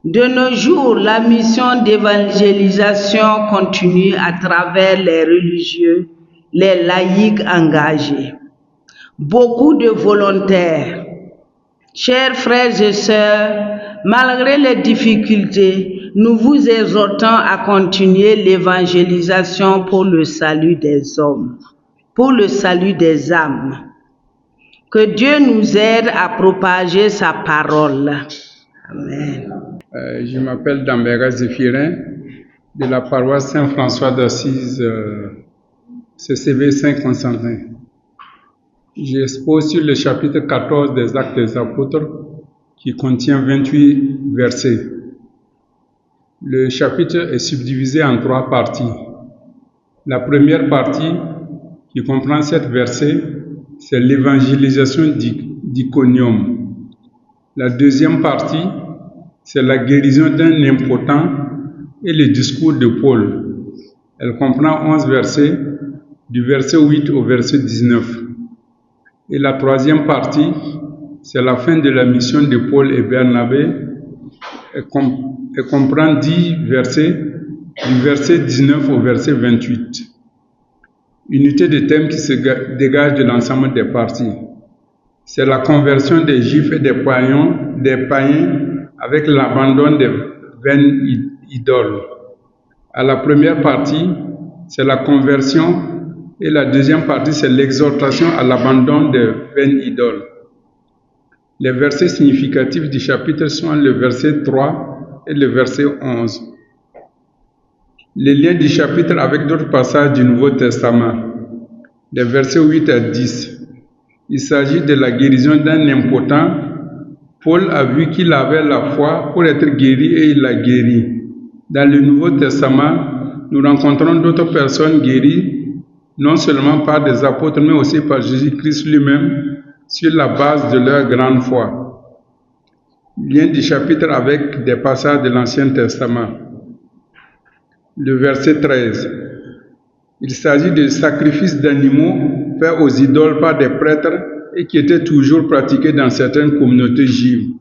De nos jours, la mission d'évangélisation continue à travers les religieux, les laïcs engagés. Beaucoup de volontaires. Chers frères et sœurs, malgré les difficultés, nous vous exhortons à continuer l'évangélisation pour le salut des hommes, pour le salut des âmes. Que Dieu nous aide à propager sa parole. Amen. Je m'appelle Dambera Zéphirin, de la paroisse Saint-François d'Assise, CCV Saint-Constantin. J'expose sur le chapitre 14 des Actes des Apôtres, qui contient 28 versets. Le chapitre est subdivisé en 3 parties. La première partie, qui comprend 7 versets, c'est l'évangélisation d'Iconium. La deuxième partie, c'est la guérison d'un impotent et le discours de Paul. Elle comprend 11 versets, du verset 8 au verset 19. Et la troisième partie, c'est la fin de la mission de Paul et Barnabé. Elle comprend 10 versets, du verset 19 au verset 28. Unité de thème qui se dégage de l'ensemble des parties. C'est la conversion des Juifs et des païens avec l'abandon des vaines idoles. À la première partie, c'est la conversion, et la deuxième partie, c'est l'exhortation à l'abandon des vaines idoles. Les versets significatifs du chapitre sont le verset 3 et le verset 11. Les liens du chapitre avec d'autres passages du Nouveau Testament, les versets 8 à 10. Il s'agit de la guérison d'un impotent. Paul a vu qu'il avait la foi pour être guéri et il l'a guéri. Dans le Nouveau Testament, nous rencontrons d'autres personnes guéries, non seulement par des apôtres, mais aussi par Jésus-Christ lui-même, sur la base de leur grande foi. Lien du chapitre avec des passages de l'Ancien Testament. Le verset 13. Il s'agit de sacrifices d'animaux faits aux idoles par des prêtres et qui étaient toujours pratiqués dans certaines communautés juives.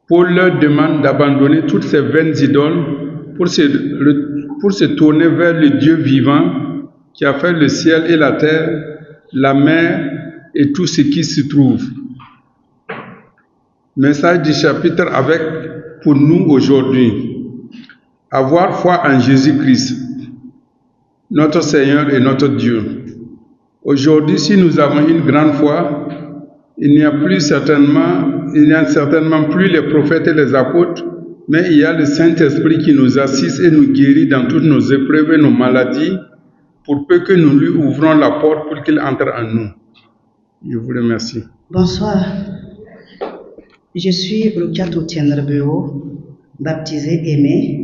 Paul leur demande d'abandonner toutes ces vaines idoles pour se tourner vers le Dieu vivant qui a fait le ciel et la terre, la mer et tout ce qui s'y trouve. Message du chapitre avec pour nous aujourd'hui. avoir foi en Jésus-Christ, notre Seigneur et notre Dieu. Aujourd'hui, si nous avons une grande foi, il n'y a certainement plus les prophètes et les apôtres, mais il y a le Saint-Esprit qui nous assiste et nous guérit dans toutes nos épreuves et nos maladies, pour peu que nous lui ouvrons la porte pour qu'il entre en nous. Je vous remercie. Bonsoir. Je suis Rukiatou Tiendrebeo, baptisée Aimée,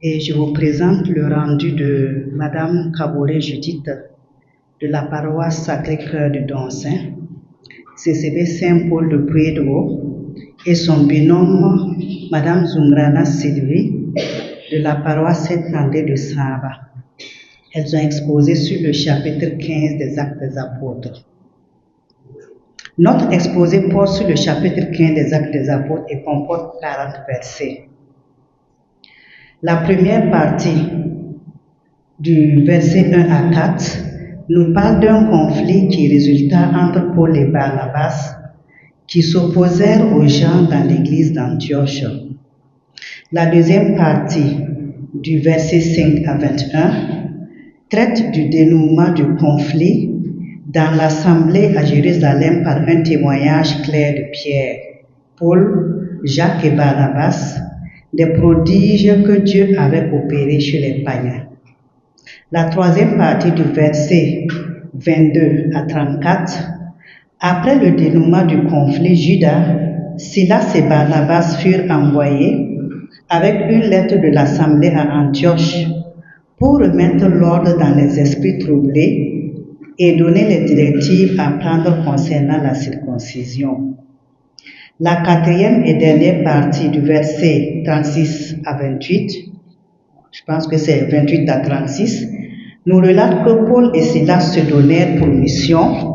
et je vous présente le rendu de Madame Kaboré Judith de la paroisse Sacré-Cœur de Doncin, CCB Saint-Paul de Puy-de-Haut, et son binôme Madame Zungrana Sylvie de la paroisse Saint-André de Saba. Elles ont exposé sur le chapitre 15 des Actes des Apôtres. Notre exposé porte sur le chapitre 15 des Actes des Apôtres et comporte 40 versets. La première partie, du verset 1 à 4, nous parle d'un conflit qui résulta entre Paul et Barnabas, qui s'opposèrent aux gens dans l'église d'Antioche. La deuxième partie, du verset 5 à 21, traite du dénouement du conflit dans l'assemblée à Jérusalem par un témoignage clair de Pierre, Paul, Jacques et Barnabas, des prodiges que Dieu avait opérés chez les païens. La troisième partie du verset 22 à 34, après le dénouement du conflit, Judas, Silas et Barnabas furent envoyés avec une lettre de l'assemblée à Antioche pour remettre l'ordre dans les esprits troublés et donner les directives à prendre concernant la circoncision. La quatrième et dernière partie du verset 36 à 28, je pense que c'est 28 à 36, nous relate que Paul et Silas se donnèrent pour mission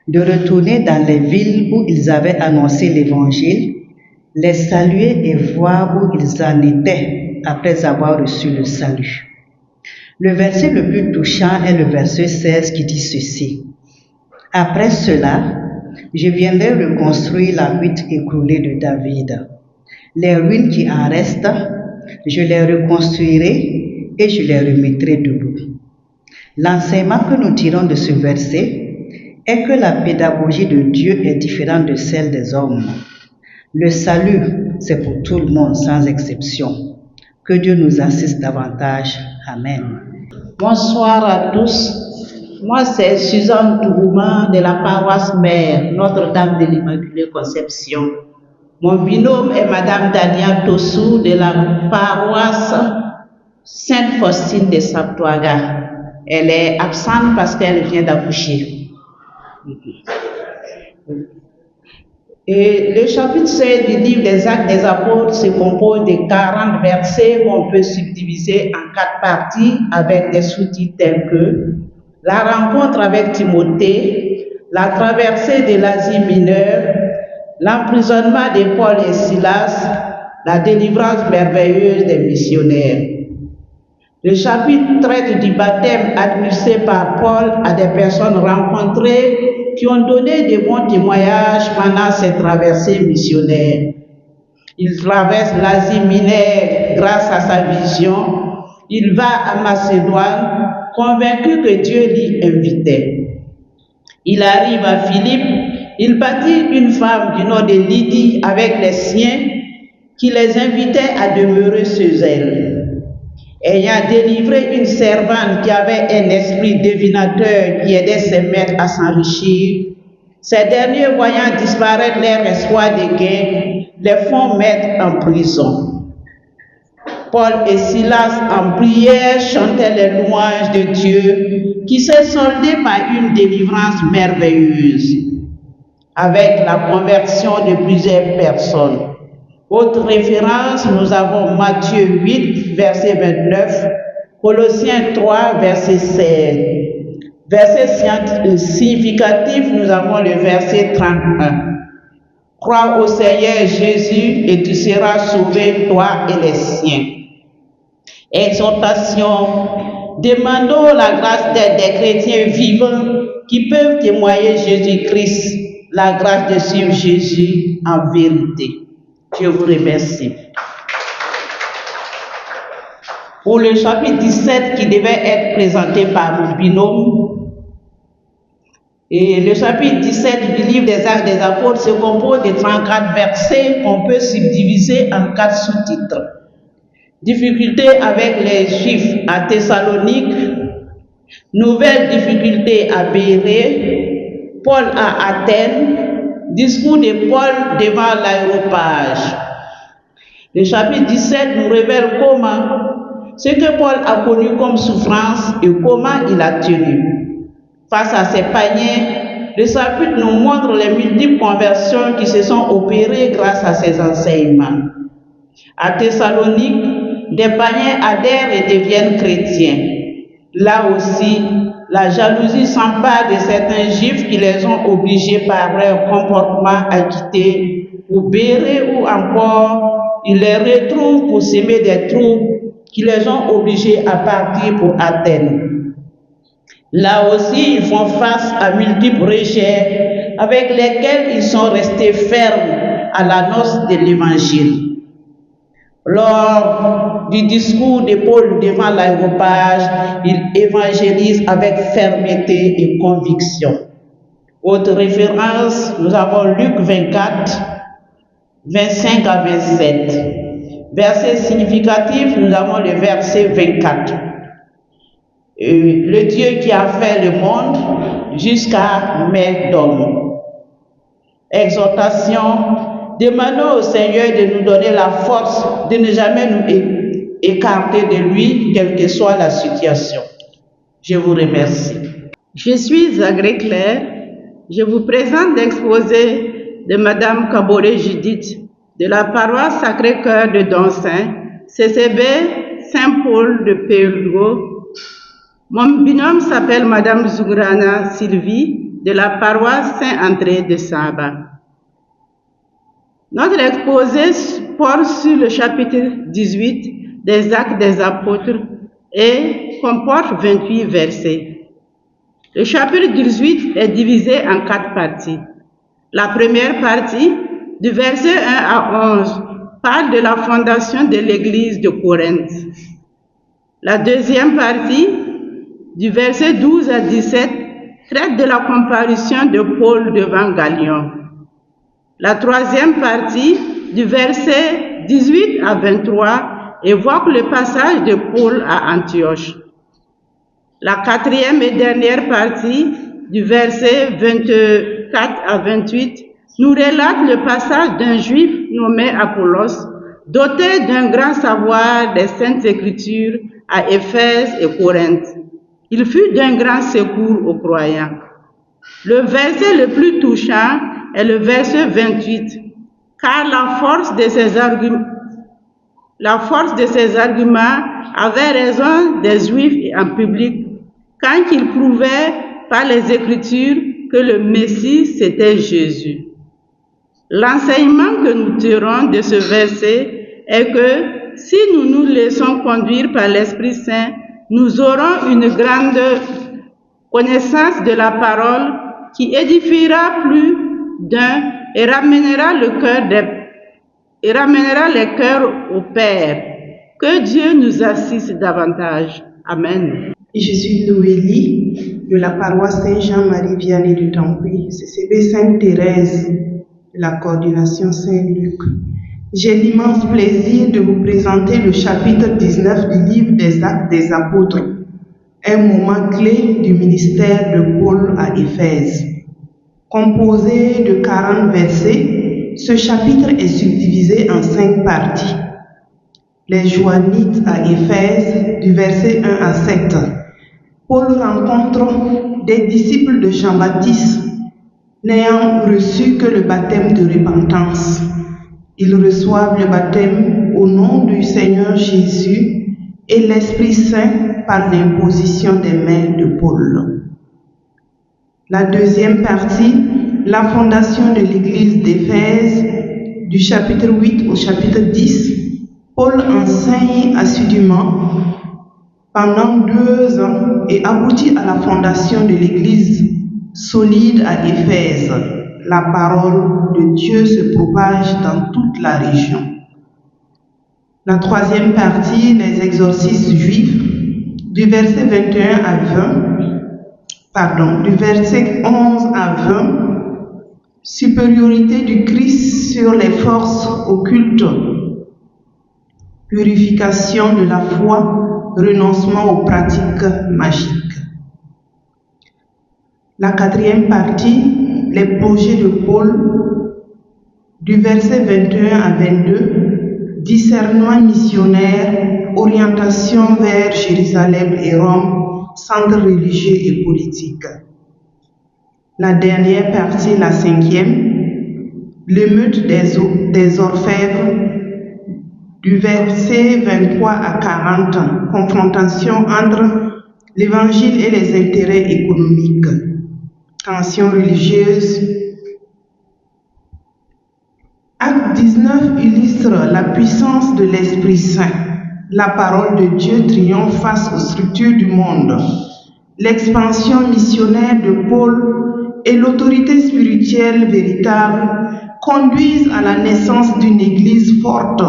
de retourner dans les villes où ils avaient annoncé l'évangile, les saluer et voir où ils en étaient après avoir reçu le salut. Le verset le plus touchant est le verset 16 qui dit ceci. Après cela, je viendrai reconstruire la hutte écroulée de David. Les ruines qui en restent, je les reconstruirai et je les remettrai debout. L'enseignement que nous tirons de ce verset est que la pédagogie de Dieu est différente de celle des hommes. Le salut, c'est pour tout le monde sans exception. Que Dieu nous assiste davantage. Amen. Bonsoir à tous. Moi, c'est Suzanne Tourouma de la paroisse Mère, Notre-Dame de l'Immaculée Conception. Mon binôme est Madame Dania Tossou de la paroisse Sainte-Faustine de Saptoaga. Elle est absente parce qu'elle vient d'accoucher. Et le chapitre 16 du livre des Actes des Apôtres se compose de 40 versets qu'on peut subdiviser en 4 parties avec des sous-titres tels que la rencontre avec Timothée, la traversée de l'Asie mineure, l'emprisonnement de Paul et Silas, la délivrance merveilleuse des missionnaires. Le chapitre traite du baptême administré par Paul à des personnes rencontrées qui ont donné de bons témoignages pendant cette traversée missionnaire. Il traverse l'Asie mineure grâce à sa vision. Il va à Macédoine, convaincu que Dieu l'y invitait. Il arrive à Philippe, il bâtit une femme du nom de Lydie avec les siens qui les invitait à demeurer chez elle. Ayant délivré une servante qui avait un esprit divinateur qui aidait ses maîtres à s'enrichir, ces derniers, voyant disparaître leur espoir de gain, les font mettre en prison. Paul et Silas, en prière, chantaient les louanges de Dieu qui s'est soldée par une délivrance merveilleuse, avec la conversion de plusieurs personnes. Autre référence, nous avons Matthieu 8, verset 29, Colossiens 3, verset 16. Verset significatif, nous avons le verset 31. Crois au Seigneur Jésus et tu seras sauvé, toi et les siens. Exhortation, demandons la grâce d'être des chrétiens vivants qui peuvent témoigner Jésus-Christ, la grâce de suivre Jésus en vérité. Je vous remercie. pour le chapitre 17 qui devait être présenté par mon binôme. Et le chapitre 17 du livre des Actes des Apôtres se compose de 34 versets qu'on peut subdiviser en 4 sous-titres. Difficultés avec les Juifs à Thessalonique, nouvelles difficultés à Bérée, Paul à Athènes, discours de Paul devant l'aéropage. Le chapitre 17 nous révèle comment ce que Paul a connu comme souffrance et comment il a tenu. Face à ces paniers, le chapitre nous montre les multiples conversions qui se sont opérées grâce à ces enseignements. À Thessalonique, des païens adhèrent et deviennent chrétiens. Là aussi, la jalousie s'empare de certains juifs qui les ont obligés par leur comportement à quitter ou Bérée ou encore ils les retrouvent pour s'aimer des troubles qui les ont obligés à partir pour Athènes. Là aussi, ils font face à multiples rejets avec lesquels ils sont restés fermes à la noce de l'Évangile. Lors du discours de Paul devant l'aéropage, il évangélise avec fermeté et conviction. Autre référence, nous avons Luc 24, 25 à 27. Verset significatif, nous avons le verset 24. Le Dieu qui a fait le monde jusqu'à mai d'homme. Exhortation. Demandons au Seigneur de nous donner la force de ne jamais nous écarter de lui, quelle que soit la situation. Je vous remercie. Je suis Zagré Claire. Je vous présente l'exposé de Madame Kaboré Judith de la paroisse Sacré-Cœur de Doncin, CCB Saint-Paul de Péulgo. Mon binôme s'appelle Madame Zougrana Sylvie de la paroisse Saint-André de Saba. Notre exposé porte sur le chapitre 18 des Actes des Apôtres et comporte 28 versets. Le chapitre 18 est divisé en 4 parties. La première partie, du verset 1 à 11, parle de la fondation de l'église de Corinthe. La deuxième partie, du verset 12 à 17, traite de la comparution de Paul devant Galion. La troisième partie, du verset 18 à 23, évoque le passage de Paul à Antioche. La quatrième et dernière partie, du verset 24 à 28, nous relate le passage d'un juif nommé Apollos, doté d'un grand savoir des Saintes Écritures à Éphèse et Corinthe. Il fut d'un grand secours aux croyants. Le verset le plus touchant est le verset 28, car la force de ses arguments avait raison des Juifs en public quand ils prouvaient par les Écritures que le Messie c'était Jésus. L'enseignement que nous tirons de ce verset est que si nous nous laissons conduire par l'Esprit Saint, nous aurons une grande connaissance de la parole qui édifiera plus d'un et ramènera les cœurs au Père. Que Dieu nous assiste davantage. Amen. Je suis Noélie de la paroisse Saint-Jean-Marie Vianney de Tampi, CCB Sainte-Thérèse de la coordination Saint-Luc. J'ai l'immense plaisir de vous présenter le chapitre 19 du livre des Actes des Apôtres, un moment clé du ministère de Paul à Éphèse. Composé de 40 versets, ce chapitre est subdivisé en 5 parties. Les Joannites à Éphèse, du verset 1 à 7. Paul rencontre des disciples de Jean-Baptiste, n'ayant reçu que le baptême de repentance. Ils reçoivent le baptême au nom du Seigneur Jésus et l'Esprit Saint par l'imposition des mains de Paul. La deuxième partie, la fondation de l'église d'Éphèse, du chapitre 8 au chapitre 10, Paul enseigne assidûment pendant 2 ans et aboutit à la fondation de l'église solide à Éphèse. La parole de Dieu se propage dans toute la région. La troisième partie, les exorcismes juifs, du verset 21 à 20, du verset 11 à 20, supériorité du Christ sur les forces occultes, purification de la foi, renoncement aux pratiques magiques. La quatrième partie, les projets de Paul, du verset 21 à 22, discernement missionnaire, orientation vers Jérusalem et Rome, centre religieux et politique. La dernière partie, la cinquième, l'émeute des orfèvres, du verset 23 à 40, confrontation entre l'évangile et les intérêts économiques, tensions religieuses. Acte 19 illustre la puissance de l'Esprit Saint. La parole de Dieu triomphe face aux structures du monde. L'expansion missionnaire de Paul et l'autorité spirituelle véritable conduisent à la naissance d'une église forte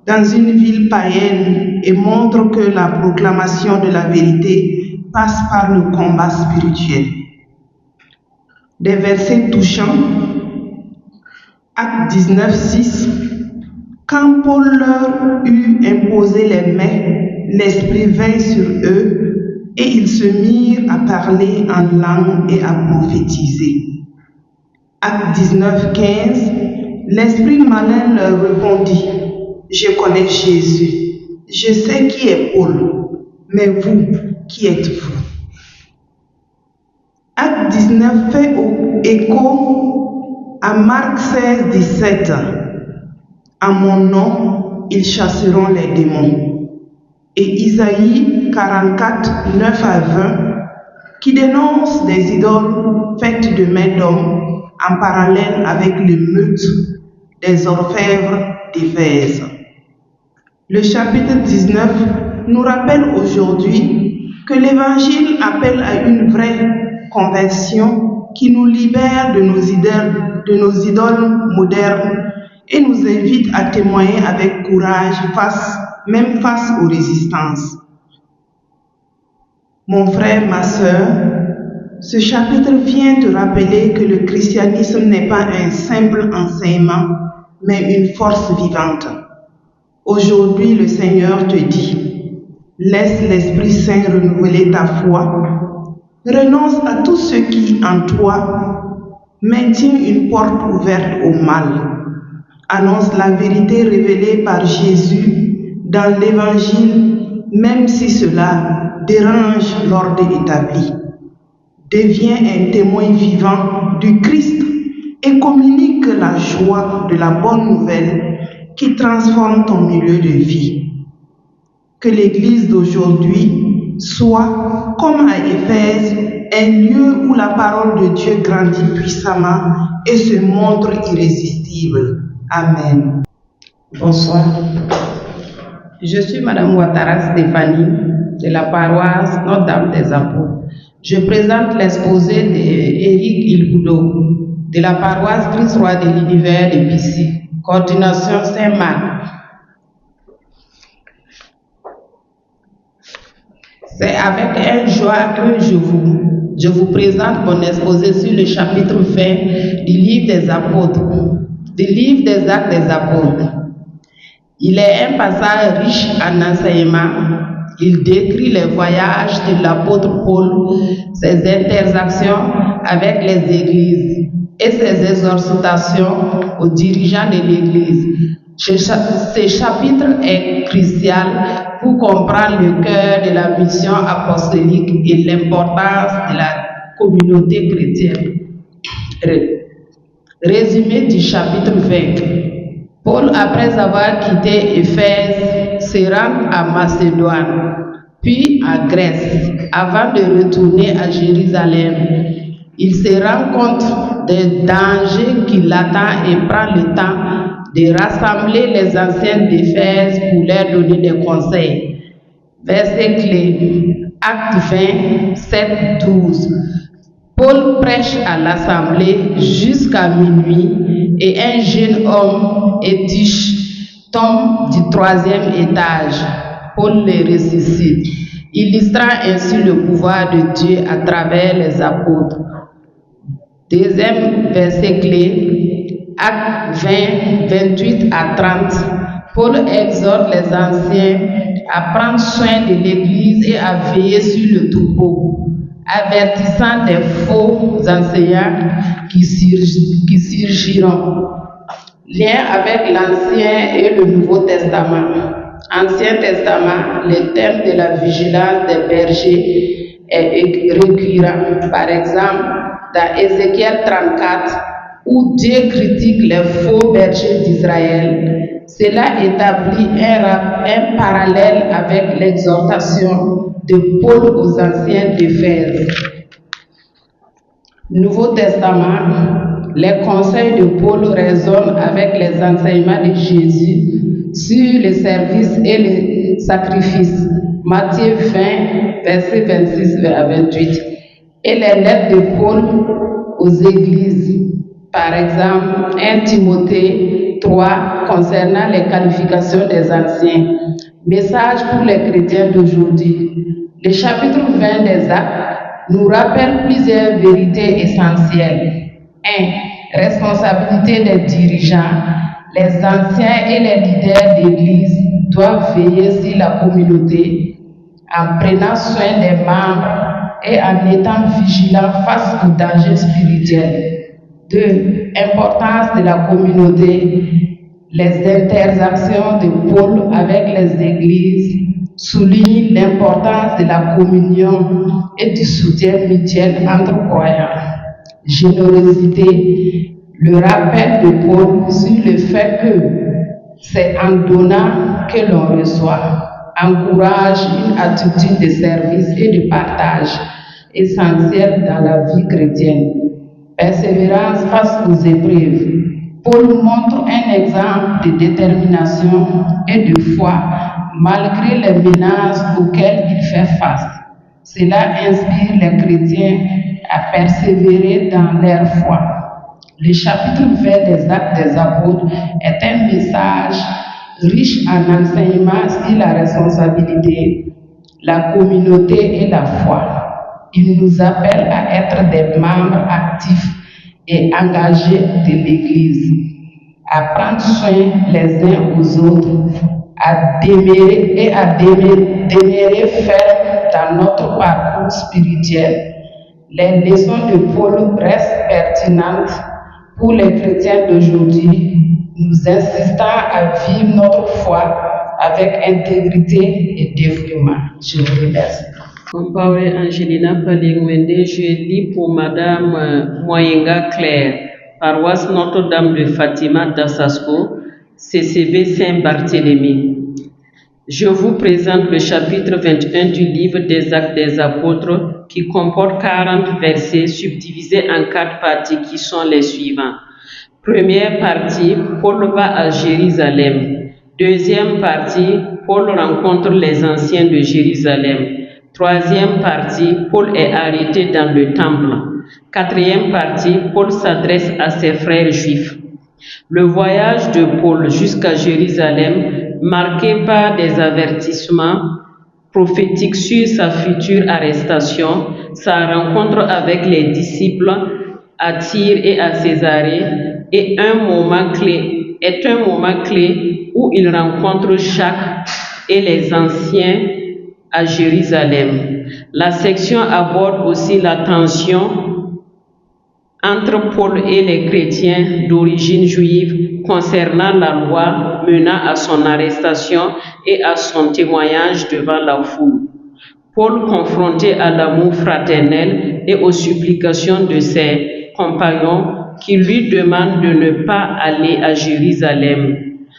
dans une ville païenne et montrent que la proclamation de la vérité passe par le combat spirituel. Des versets touchants. Acte 19, 6. Quand Paul leur eut imposé les mains, l'Esprit vint sur eux et ils se mirent à parler en langue et à prophétiser. Acte 19, 15. L'Esprit malin leur répondit: Je connais Jésus, je sais qui est Paul, mais vous, qui êtes-vous? Acte 19 fait écho à Marc 16, 17. À mon nom, ils chasseront les démons. Et Isaïe 44, 9 à 20, qui dénonce des idoles faites de mains d'hommes en parallèle avec l'émeute des orfèvres d'Éphèse. Le chapitre 19 nous rappelle aujourd'hui que l'Évangile appelle à une vraie conversion qui nous libère de nos idoles modernes et nous invite à témoigner avec courage même face aux résistances. Mon frère, ma sœur, ce chapitre vient te rappeler que le christianisme n'est pas un simple enseignement, mais une force vivante. Aujourd'hui, le Seigneur te dit: laisse l'Esprit Saint renouveler ta foi, renonce à tout ce qui, en toi, maintient une porte ouverte au mal. Annonce la vérité révélée par Jésus dans l'Évangile, même si cela dérange l'ordre établi. Deviens un témoin vivant du Christ et communique la joie de la bonne nouvelle qui transforme ton milieu de vie. Que l'Église d'aujourd'hui soit, comme à Éphèse, un lieu où la parole de Dieu grandit puissamment et se montre irrésistible. Amen. Bonsoir. Je suis Madame Ouattara Stéphanie de la paroisse Notre-Dame des Apôtres. Je présente l'exposé d'Éric Ilboudo de la paroisse Christ-Roi de l'Univers de Bissy, coordination Saint-Marc. C'est avec une joie que je vous présente mon exposé sur le chapitre 20 du livre des Apôtres, du livre des Actes des Apôtres. Il est un passage riche en enseignements. Il décrit les voyages de l'apôtre Paul, ses interactions avec les églises et ses exhortations aux dirigeants de l'église. Ce chapitre est crucial pour comprendre le cœur de la mission apostolique et l'importance de la communauté chrétienne. Résumé du chapitre 20. Paul, après avoir quitté Éphèse, se rend à Macédoine, puis à Grèce, avant de retourner à Jérusalem. Il se rend compte des dangers qui l'attendent et prend le temps de rassembler les anciens d'Éphèse pour leur donner des conseils. Verset clé, Acte 20, 7, 12. Paul prêche à l'assemblée jusqu'à minuit et un jeune homme, Étiche, tombe du 3e étage. Paul les ressuscite, illustrant ainsi le pouvoir de Dieu à travers les apôtres. Deuxième verset clé, Actes 20, 28 à 30. Paul exhorte les anciens à prendre soin de l'Église et à veiller sur le troupeau, avertissant des faux enseignants qui surgiront. Lien avec l'Ancien et le Nouveau Testament. Ancien Testament, le thème de la vigilance des bergers est récurrent. Par exemple, dans Ézéchiel 34, où Dieu critique les faux bergers d'Israël, cela établit un parallèle avec l'exhortation de Paul aux anciens d'Éphèse. Nouveau Testament, les conseils de Paul résonnent avec les enseignements de Jésus sur les services et les sacrifices. Matthieu 20, versets 26 à 28. Et les lettres de Paul aux églises. Par exemple, 1 Timothée 3 concernant les qualifications des anciens. Message pour les chrétiens d'aujourd'hui. Le chapitre 20 des Actes nous rappelle plusieurs vérités essentielles. 1. Responsabilité des dirigeants. Les anciens et les leaders d'église doivent veiller sur la communauté en prenant soin des membres et en étant vigilants face aux dangers spirituels. 2. Importance de la communauté. Les interactions de Paul avec les églises soulignent l'importance de la communion et du soutien mutuel entre croyants. Générosité. Le rappel de Paul sur le fait que c'est en donnant que l'on reçoit encourage une attitude de service et de partage essentielle dans la vie chrétienne. Persévérance face aux épreuves. Paul montre un exemple de détermination et de foi malgré les menaces auxquelles il fait face. Cela inspire les chrétiens à persévérer dans leur foi. Le chapitre 20 des Actes des Apôtres est un message riche en enseignements sur la responsabilité, la communauté et la foi. Il nous appelle à être des membres actifs et engagés de l'Église, à prendre soin les uns aux autres, à demeurer fermes dans notre parcours spirituel. Les leçons de Paul restent pertinentes pour les chrétiens d'aujourd'hui, nous insistant à vivre notre foi avec intégrité et dévouement. Je vous remercie. Compaoré Angelina Palingwende, je lis pour Madame Moyenga Claire, paroisse Notre-Dame de Fatima d'Assasco, CCB Saint-Barthélemy. Je vous présente le chapitre 21 du livre des Actes des Apôtres qui comporte 40 versets subdivisés en 4 parties qui sont les suivants. Première partie, Paul va à Jérusalem. Deuxième partie, Paul rencontre les anciens de Jérusalem. Troisième partie, Paul est arrêté dans le temple. Quatrième partie, Paul s'adresse à ses frères juifs. Le voyage de Paul jusqu'à Jérusalem, marqué par des avertissements prophétiques sur sa future arrestation, sa rencontre avec les disciples à Tyr et à Césarée, est un moment clé où il rencontre Jacques et les anciens à Jérusalem. La section aborde aussi la tension entre Paul et les chrétiens d'origine juive concernant la loi menant à son arrestation et à son témoignage devant la foule. Paul, confronté à l'amour fraternel et aux supplications de ses compagnons qui lui demandent de ne pas aller à Jérusalem.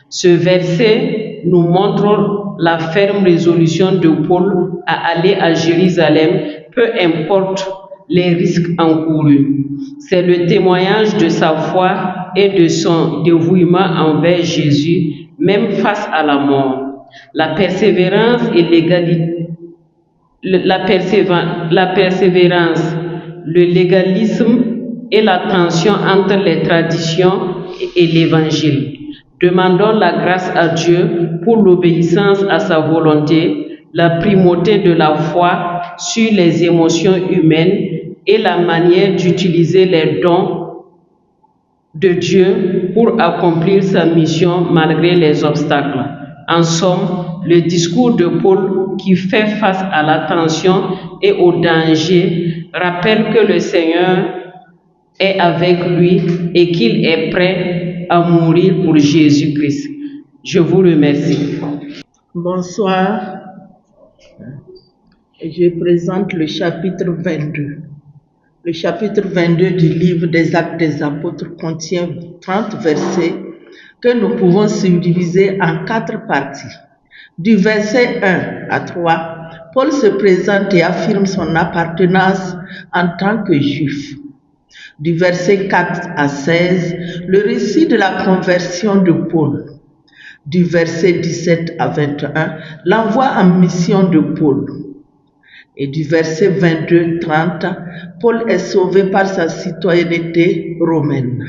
Ce verset nous montre la ferme résolution de Paul à aller à Jérusalem, peu importe les risques encourus. C'est le témoignage de sa foi et de son dévouement envers Jésus, même face à la mort. La persévérance et l'égalité, la persévérance, le légalisme et la tension entre les traditions et l'Évangile. Demandons la grâce à Dieu pour l'obéissance à sa volonté, la primauté de la foi sur les émotions humaines et la manière d'utiliser les dons de Dieu pour accomplir sa mission malgré les obstacles. En somme, le discours de Paul qui fait face à la tension et au danger rappelle que le Seigneur est avec lui et qu'il est prêt à mourir pour Jésus-Christ. Je vous remercie. Bonsoir. Je présente le chapitre 22. Le chapitre 22 du livre des Actes des Apôtres contient 30 versets que nous pouvons subdiviser en 4 parties. Du verset 1 à 3, Paul se présente et affirme son appartenance en tant que juif. Du verset 4 à 16, le récit de la conversion de Paul. Du verset 17 à 21, l'envoi en mission de Paul. Et du verset 22-30, Paul est sauvé par sa citoyenneté romaine.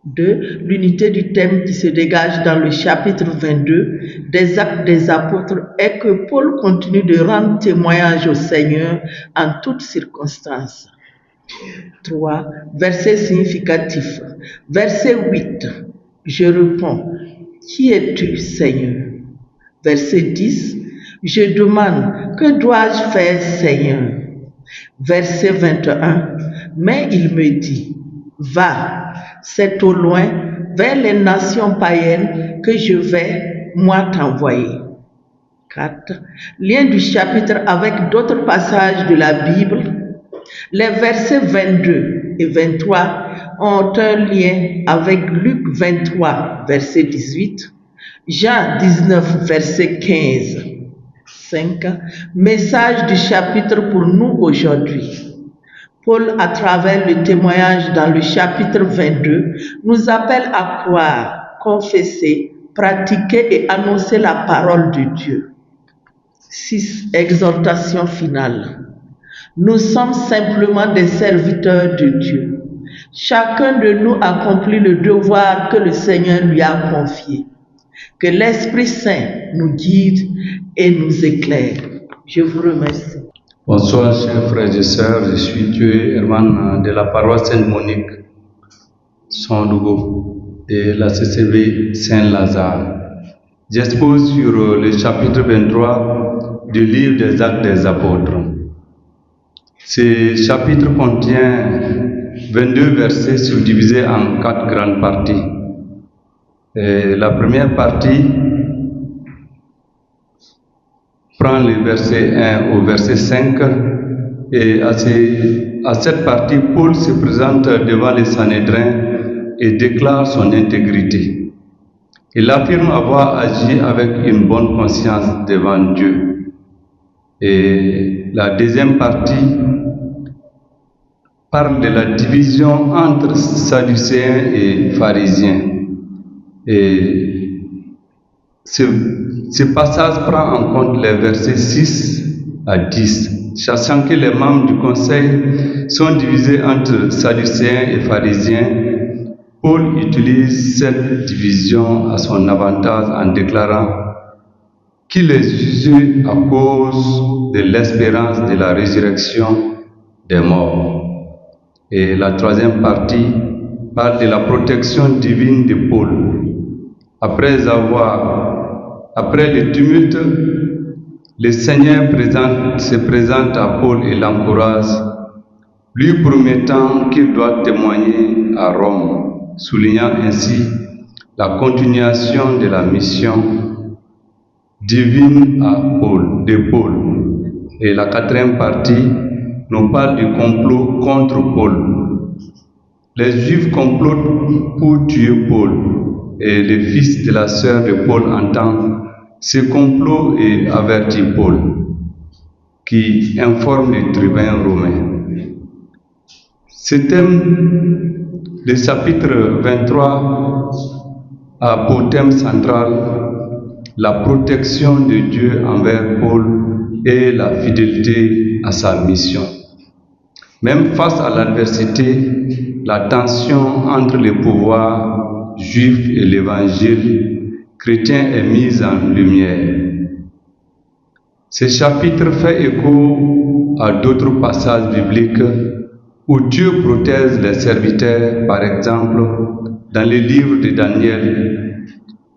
2. L'unité du thème qui se dégage dans le chapitre 22 des Actes des Apôtres est que Paul continue de rendre témoignage au Seigneur en toutes circonstances. 3. Verset significatif. Verset 8. Je réponds, qui es-tu, Seigneur? Verset 10. Je demande, que dois-je faire, Seigneur? Verset 21. Mais il me dit, va, c'est au loin, vers les nations païennes que je vais, moi, t'envoyer. 4. Lien du chapitre avec d'autres passages de la Bible. Les versets 22 et 23 ont un lien avec Luc 23, verset 18, Jean 19, verset 15. 5. Message du chapitre pour nous aujourd'hui. Paul, à travers le témoignage dans le chapitre 22, nous appelle à croire, confesser, pratiquer et annoncer la parole de Dieu. 6. Exhortation finale. Nous sommes simplement des serviteurs de Dieu. Chacun de nous accomplit le devoir que le Seigneur lui a confié. Que l'Esprit Saint nous guide et nous éclaire. Je vous remercie. Bonsoir, chers frères et sœurs. Je suis Dieu Herman de la paroisse Sainte-Monique, Sandougou, de la CCV Saint-Lazare. J'expose sur le chapitre 23 du livre des Actes des Apôtres. Ce chapitre contient 22 versets subdivisés en 4 grandes parties. La première partie prend le verset 1 au verset 5 et à cette partie, Paul se présente devant les Sanhédrins et déclare son intégrité. Il affirme avoir agi avec une bonne conscience devant Dieu. Et la deuxième partie parle de la division entre Sadducéens et pharisiens. Et ce passage prend en compte les versets 6 à 10, sachant que les membres du conseil sont divisés entre Sadducéens et pharisiens. Paul utilise cette division à son avantage en déclarant qu'il est jugé à cause de l'espérance de la résurrection des morts. Et la troisième partie parle de la protection divine de Paul. Après le tumulte, le Seigneur se présente à Paul et l'encourage, lui promettant qu'il doit témoigner à Rome, soulignant ainsi la continuation de la mission divine de Paul. Et la quatrième partie nous parle du complot contre Paul. Les Juifs complotent pour tuer Paul, et le fils de la sœur de Paul entend ce complot et avertit Paul, qui informe les tribuns romains. Ce thème, le chapitre 23, a pour thème central la protection de Dieu envers Paul et la fidélité à sa mission. Même face à l'adversité, la tension entre les pouvoirs juif et l'évangile chrétien est mis en lumière. Ce chapitre fait écho à d'autres passages bibliques où Dieu protège les serviteurs, par exemple, dans le livre de Daniel,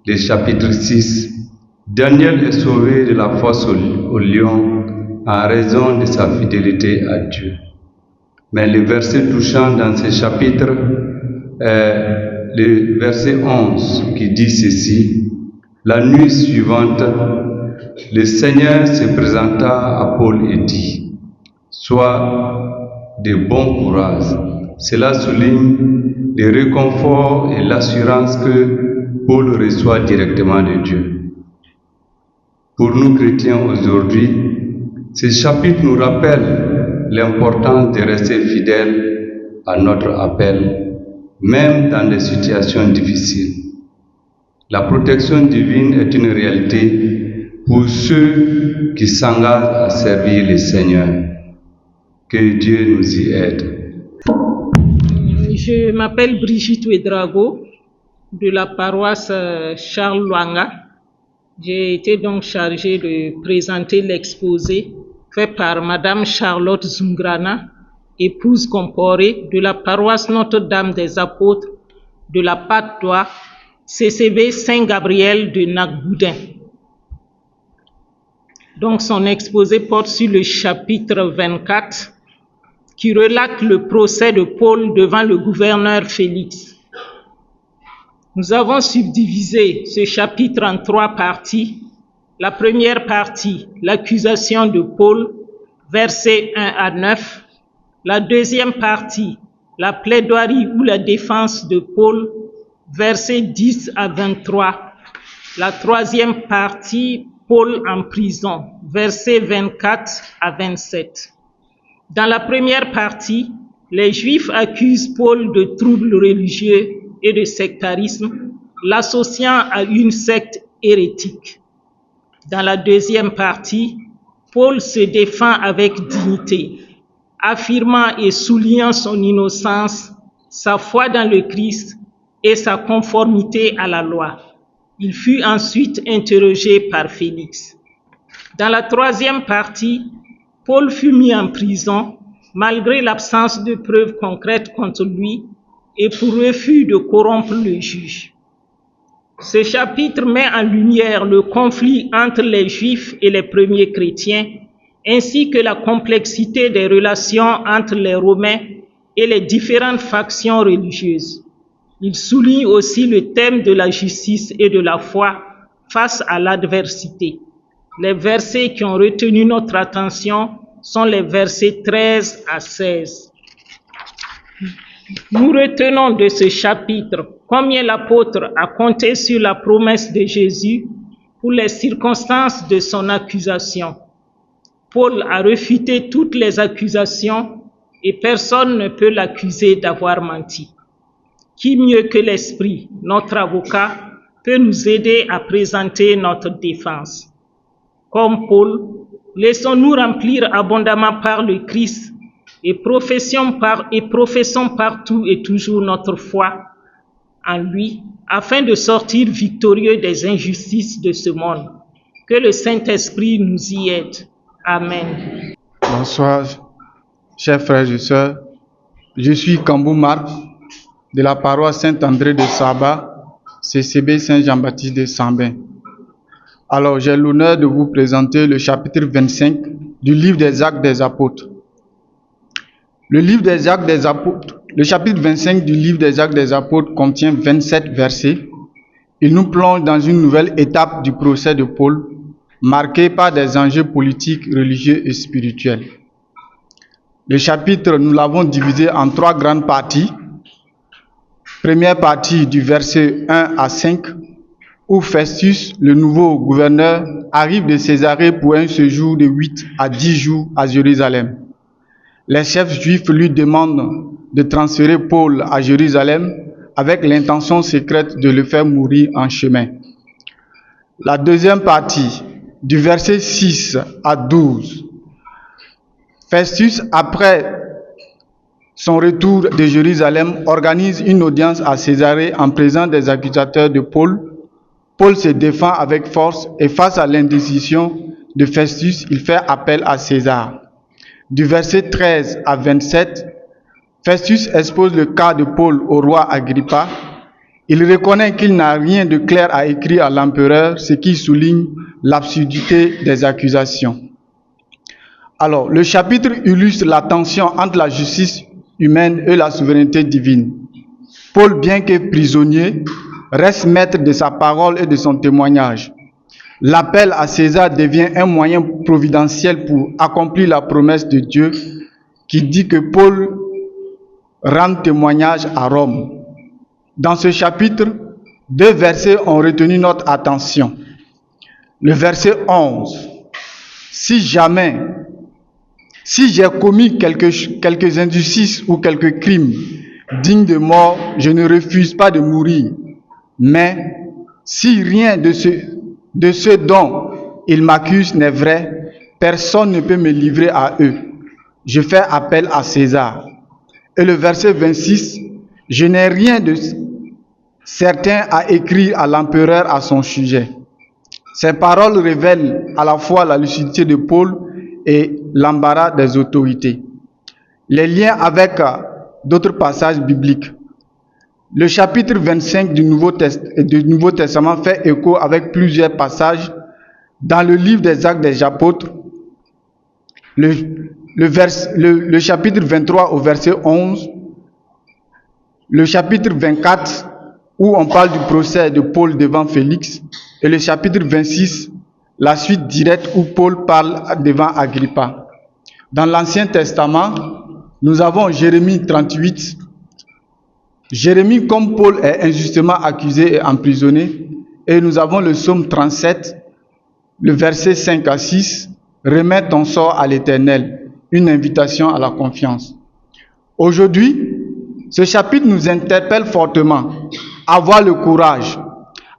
le chapitre 6. Daniel est sauvé de la fosse au lion en raison de sa fidélité à Dieu. Mais le verset touchant dans ce chapitre est le verset 11 qui dit ceci: La nuit suivante, le Seigneur se présenta à Paul et dit: Sois de bon courage. Cela souligne le réconfort et l'assurance que Paul reçoit directement de Dieu. Pour nous chrétiens aujourd'hui, ce chapitre nous rappelle l'importance de rester fidèles à notre appel, même dans des situations difficiles. La protection divine est une réalité pour ceux qui s'engagent à servir le Seigneur. Que Dieu nous y aide. Je m'appelle Brigitte Ouedrago de la paroisse Charles Lwanga. J'ai été donc chargée de présenter l'exposé fait par Madame Charlotte Zungrana, épouse Comporé de la paroisse Notre-Dame des Apôtres de la Patte d'Oie, CCB Saint-Gabriel de Nagboudin. Donc son exposé porte sur le chapitre 24 qui relate le procès de Paul devant le gouverneur Félix. Nous avons subdivisé ce chapitre en 3 parties. La première partie, l'accusation de Paul, versets 1 à 9. La deuxième partie, la plaidoirie ou la défense de Paul, versets 10 à 23. La troisième partie, Paul en prison, versets 24 à 27. Dans la première partie, les Juifs accusent Paul de troubles religieux et de sectarisme, l'associant à une secte hérétique. Dans la deuxième partie, Paul se défend avec dignité, affirmant et soulignant son innocence, sa foi dans le Christ et sa conformité à la loi. Il fut ensuite interrogé par Félix. Dans la troisième partie, Paul fut mis en prison malgré l'absence de preuves concrètes contre lui et pour refus de corrompre le juge. Ce chapitre met en lumière le conflit entre les Juifs et les premiers chrétiens, ainsi que la complexité des relations entre les Romains et les différentes factions religieuses. Il souligne aussi le thème de la justice et de la foi face à l'adversité. Les versets qui ont retenu notre attention sont les versets 13 à 16. Nous retenons de ce chapitre combien l'apôtre a compté sur la promesse de Jésus pour les circonstances de son accusation. Paul a refuté toutes les accusations et personne ne peut l'accuser d'avoir menti. Qui mieux que l'Esprit, notre avocat, peut nous aider à présenter notre défense? Comme Paul, laissons-nous remplir abondamment par le Christ et professons partout et toujours notre foi en lui, afin de sortir victorieux des injustices de ce monde. Que le Saint-Esprit nous y aide. Amen. Bonsoir, chers frères et sœurs. Je suis Kambou Marc de la paroisse Saint-André de Saba, CCB Saint-Jean-Baptiste de Sambin. Alors, j'ai l'honneur de vous présenter le chapitre 25 du livre des Actes des Apôtres. Le chapitre 25 du livre des Actes des Apôtres contient 27 versets. Il nous plonge dans une nouvelle étape du procès de Paul, marquée par des enjeux politiques, religieux et spirituels. Le chapitre, nous l'avons divisé en 3 grandes parties. Première partie du verset 1 à 5, où Festus, le nouveau gouverneur, arrive de Césarée pour un séjour de 8 à 10 jours à Jérusalem. Les chefs juifs lui demandent de transférer Paul à Jérusalem avec l'intention secrète de le faire mourir en chemin. La deuxième partie, du verset 6 à 12, Festus, après son retour de Jérusalem, organise une audience à Césarée en présence des accusateurs de Paul. Paul se défend avec force et face à l'indécision de Festus, il fait appel à César. Du verset 13 à 27, Festus expose le cas de Paul au roi Agrippa. Il reconnaît qu'il n'a rien de clair à écrire à l'empereur, ce qui souligne l'absurdité des accusations. Alors, le chapitre illustre la tension entre la justice humaine et la souveraineté divine. Paul, bien que prisonnier, reste maître de sa parole et de son témoignage. L'appel à César devient un moyen providentiel pour accomplir la promesse de Dieu qui dit que Paul rende témoignage à Rome. Dans ce chapitre, 2 versets ont retenu notre attention. Le verset 11. Si j'ai commis quelques injustices ou quelques crimes dignes de mort, je ne refuse pas de mourir. Mais si rien de ce dont ils m'accusent n'est vrai, personne ne peut me livrer à eux. Je fais appel à César. Et le verset 26, je n'ai rien de certain à écrire à l'empereur à son sujet. Ces paroles révèlent à la fois la lucidité de Paul et l'embarras des autorités. Les liens avec d'autres passages bibliques. Le chapitre 25 du Nouveau Testament fait écho avec plusieurs passages dans le livre des Actes des Apôtres. Le chapitre 23 au verset 11, le chapitre 24 où on parle du procès de Paul devant Félix, et le chapitre 26, la suite directe où Paul parle devant Agrippa. Dans l'Ancien Testament, nous avons Jérémie 38. Jérémie, comme Paul, est injustement accusé et emprisonné, et nous avons le psaume 37, le verset 5 à 6, remets ton sort à l'Éternel, une invitation à la confiance. Aujourd'hui, ce chapitre nous interpelle fortement. Avoir le courage,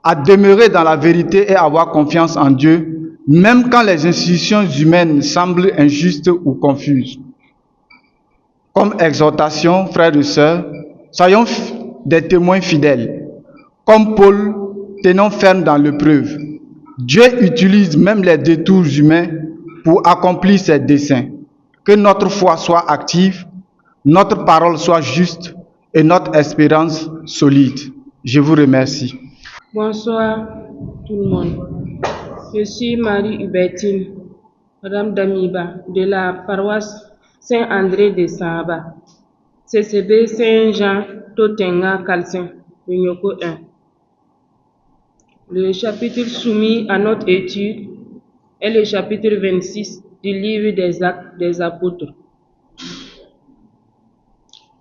à demeurer dans la vérité et avoir confiance en Dieu, même quand les institutions humaines semblent injustes ou confuses. Comme exhortation, frères et sœurs, soyons des témoins fidèles. Comme Paul, tenons ferme dans l'épreuve. Dieu utilise même les détours humains pour accomplir ses desseins. Que notre foi soit active, notre parole soit juste et notre espérance solide. Je vous remercie. Bonsoir tout le monde. Je suis Marie-Hubertine, Madame Damiba, de la paroisse Saint-André de Saba, CCB Saint-Jean, Totenga, Kalsin, Nyoko 1. Le chapitre soumis à notre étude est le chapitre 26 du livre des Actes des Apôtres.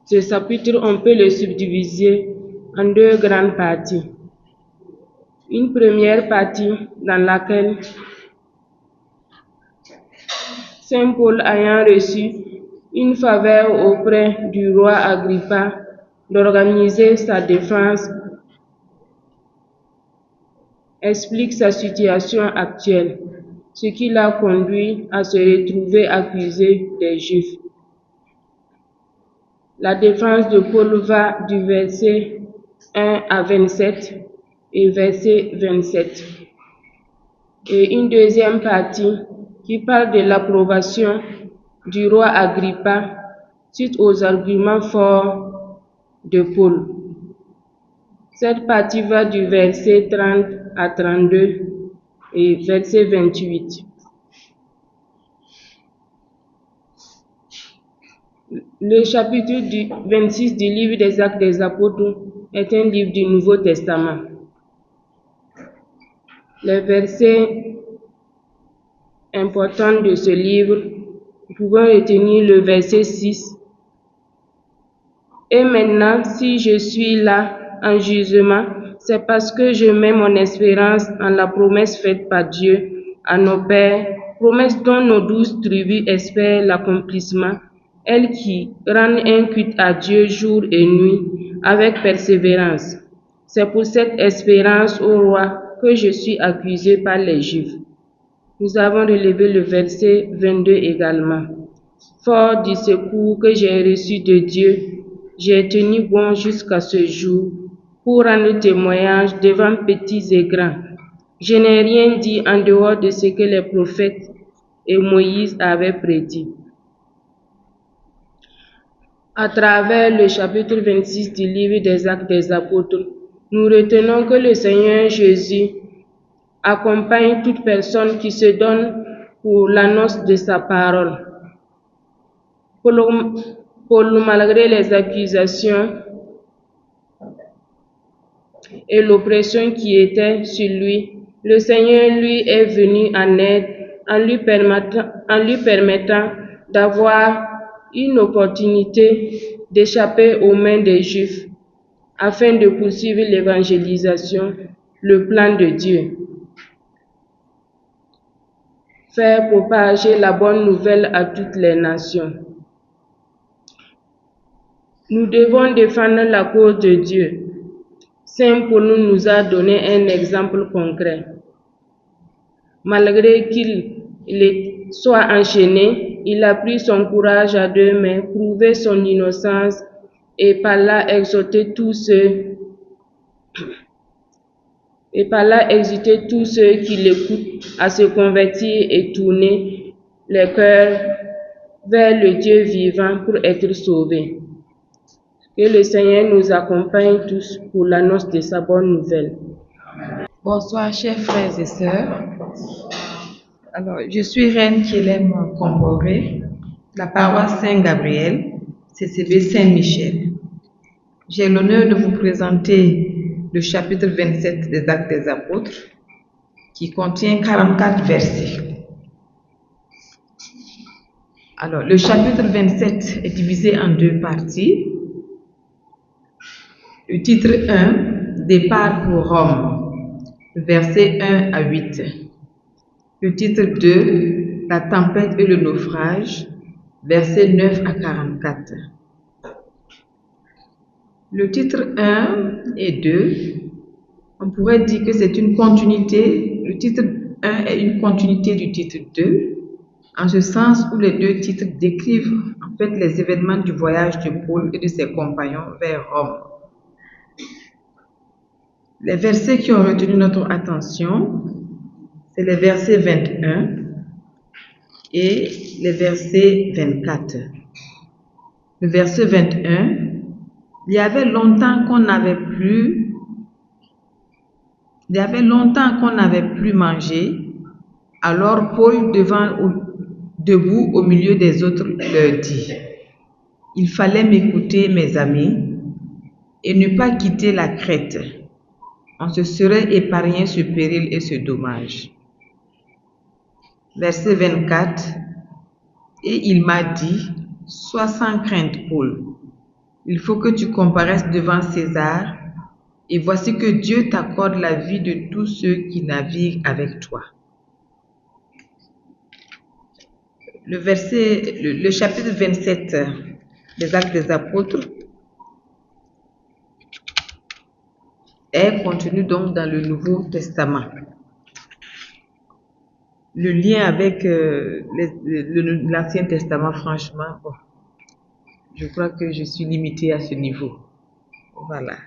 Ce chapitre, on peut le subdiviser en 2 grandes parties. Une première partie dans laquelle Saint Paul, ayant reçu une faveur auprès du roi Agrippa d'organiser sa défense, explique sa situation actuelle, ce qui l'a conduit à se retrouver accusé des Juifs. La défense de Paul va du verset 1 à 27 et verset 27. Et une deuxième partie qui parle de l'approbation du roi Agrippa suite aux arguments forts de Paul. Cette partie va du verset 30 à 32 et verset 28. Le chapitre 26 du livre des Actes des Apôtres est un livre du Nouveau Testament. Les versets importants de ce livre, nous pouvons retenir le verset 6. Et maintenant, si je suis là en jugement, c'est parce que je mets mon espérance en la promesse faite par Dieu à nos pères, promesse dont nos 12 tribus espèrent l'accomplissement, elles qui rendent un culte à Dieu jour et nuit avec persévérance. C'est pour cette espérance, ô roi, que je suis accusé par les Juifs. Nous avons relevé le verset 22 également. Fort du secours que j'ai reçu de Dieu, j'ai tenu bon jusqu'à ce jour pour rendre témoignage devant petits et grands. Je n'ai rien dit en dehors de ce que les prophètes et Moïse avaient prédit. À travers le chapitre 26 du livre des Actes des Apôtres, nous retenons que le Seigneur Jésus accompagne toute personne qui se donne pour l'annonce de sa parole. Paul, malgré les accusations et l'oppression qui était sur lui, le Seigneur lui est venu en aide en lui permettant d'avoir une opportunité d'échapper aux mains des Juifs afin de poursuivre l'évangélisation, le plan de Dieu. Faire propager la bonne nouvelle à toutes les nations. Nous devons défendre la cause de Dieu. Saint Paul nous a donné un exemple concret. Malgré qu'il soit enchaîné, il a pris son courage à deux mains, prouvé son innocence et par là exhorté tous ceux qui l'écoutent à se convertir et tourner les cœurs vers le Dieu vivant pour être sauvés. Que le Seigneur nous accompagne tous pour l'annonce de sa bonne nouvelle. Bonsoir, chers frères et sœurs. Alors, je suis Reine Kielem Comboré, la paroisse Saint-Gabriel, CCB Saint-Michel. J'ai l'honneur de vous présenter le chapitre 27 des Actes des Apôtres, qui contient 44 versets. Alors, le chapitre 27 est divisé en deux parties. Le titre 1, Départ pour Rome, versets 1 à 8. Le titre 2, La tempête et le naufrage, versets 9 à 44. Le titre 1 et 2, on pourrait dire que c'est une continuité. Le titre 1 est une continuité du titre 2, en ce sens où les deux titres décrivent en fait les événements du voyage de Paul et de ses compagnons vers Rome. Les versets qui ont retenu notre attention, c'est les versets 21 et les versets 24. Le verset 21, il y avait longtemps qu'on n'avait plus mangé, alors Paul, debout au milieu des autres, leur dit: il fallait m'écouter, mes amis, et ne pas quitter la Crète. On se serait épargné ce péril et ce dommage. Verset 24, et il m'a dit: sois sans crainte, Paul. Il faut que tu comparaisses devant César, et voici que Dieu t'accorde la vie de tous ceux qui naviguent avec toi. Le chapitre 27 des Actes des Apôtres est contenu donc dans le Nouveau Testament. Le lien avec l'Ancien Testament, franchement, bon, je crois que je suis limitée à ce niveau. Voilà.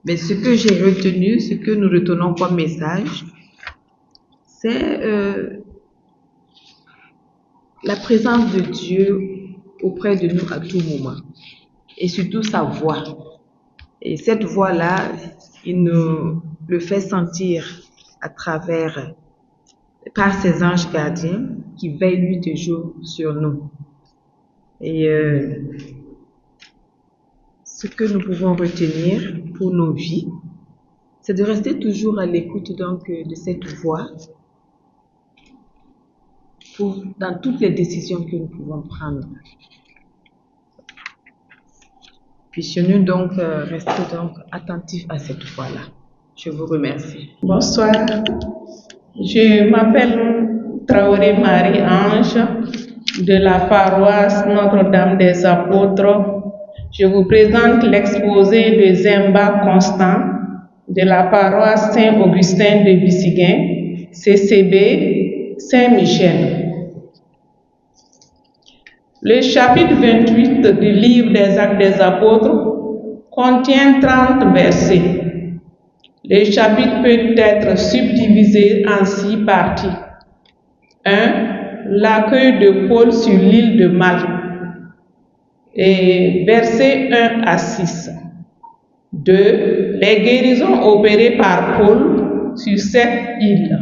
Mais ce que j'ai retenu, ce que nous retenons comme message, c'est la présence de Dieu auprès de nous à tout moment. Et surtout sa voix. Et cette voix-là, il nous le fait sentir par ses anges gardiens qui veillent nuit et jour sur nous. Et ce que nous pouvons retenir pour nos vies, c'est de rester toujours à l'écoute donc de cette voix dans toutes les décisions que nous pouvons prendre. Puissions-nous donc rester donc attentifs à cette voix-là. Je vous remercie. Bonsoir. Je m'appelle Traoré Marie-Ange de la paroisse Notre-Dame des Apôtres. Je vous présente l'exposé de Zemba Constant de la paroisse Saint-Augustin de Bissiguin, CCB Saint-Michel. Le chapitre 28 du livre des Actes des Apôtres contient 30 versets. Le chapitre peut être subdivisé en 6 parties. 1. L'accueil de Paul sur l'île de Malte. Et versets 1 à 6. 2. Les guérisons opérées par Paul sur cette île.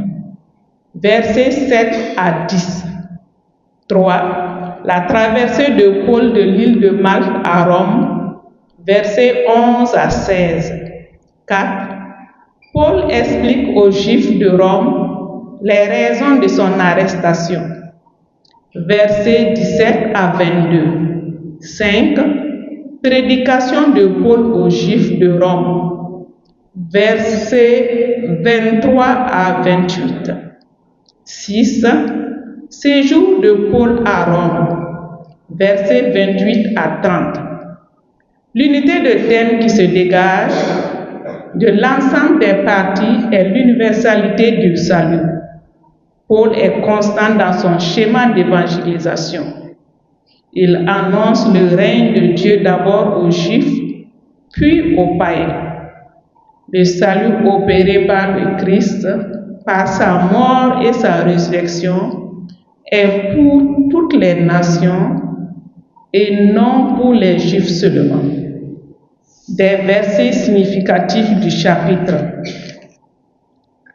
Versets 7 à 10. 3. La traversée de Paul de l'île de Malte à Rome. Versets 11 à 16. 4. Paul explique aux Juifs de Rome les raisons de son arrestation. Versets 17 à 22. 5. Prédication de Paul aux Juifs de Rome. Versets 23 à 28. 6. Séjour de Paul à Rome. Versets 28 à 30. L'unité de thème qui se dégage de l'ensemble des parties est l'universalité du salut. Paul est constant dans son schéma d'évangélisation. Il annonce le règne de Dieu d'abord aux Juifs, puis aux païens. Le salut opéré par le Christ, par sa mort et sa résurrection, est pour toutes les nations et non pour les Juifs seulement. Des versets significatifs du chapitre.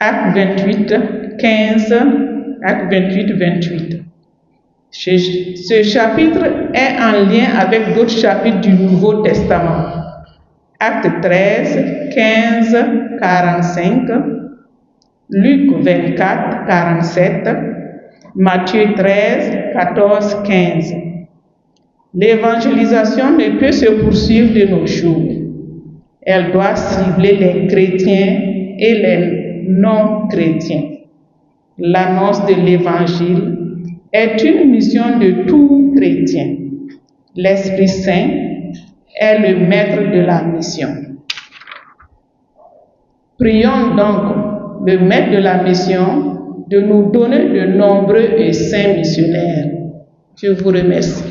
Acte 28, 15, Acte 28, 28. Ce chapitre est en lien avec d'autres chapitres du Nouveau Testament. Acte 13, 15, 45, Luc 24, 47, Matthieu 13, 14, 15. L'évangélisation ne peut se poursuivre de nos jours. Elle doit cibler les chrétiens et les non-chrétiens. L'annonce de l'évangile est une mission de tout chrétien. L'Esprit Saint est le maître de la mission. Prions donc le maître de la mission de nous donner de nombreux et saints missionnaires. Je vous remercie.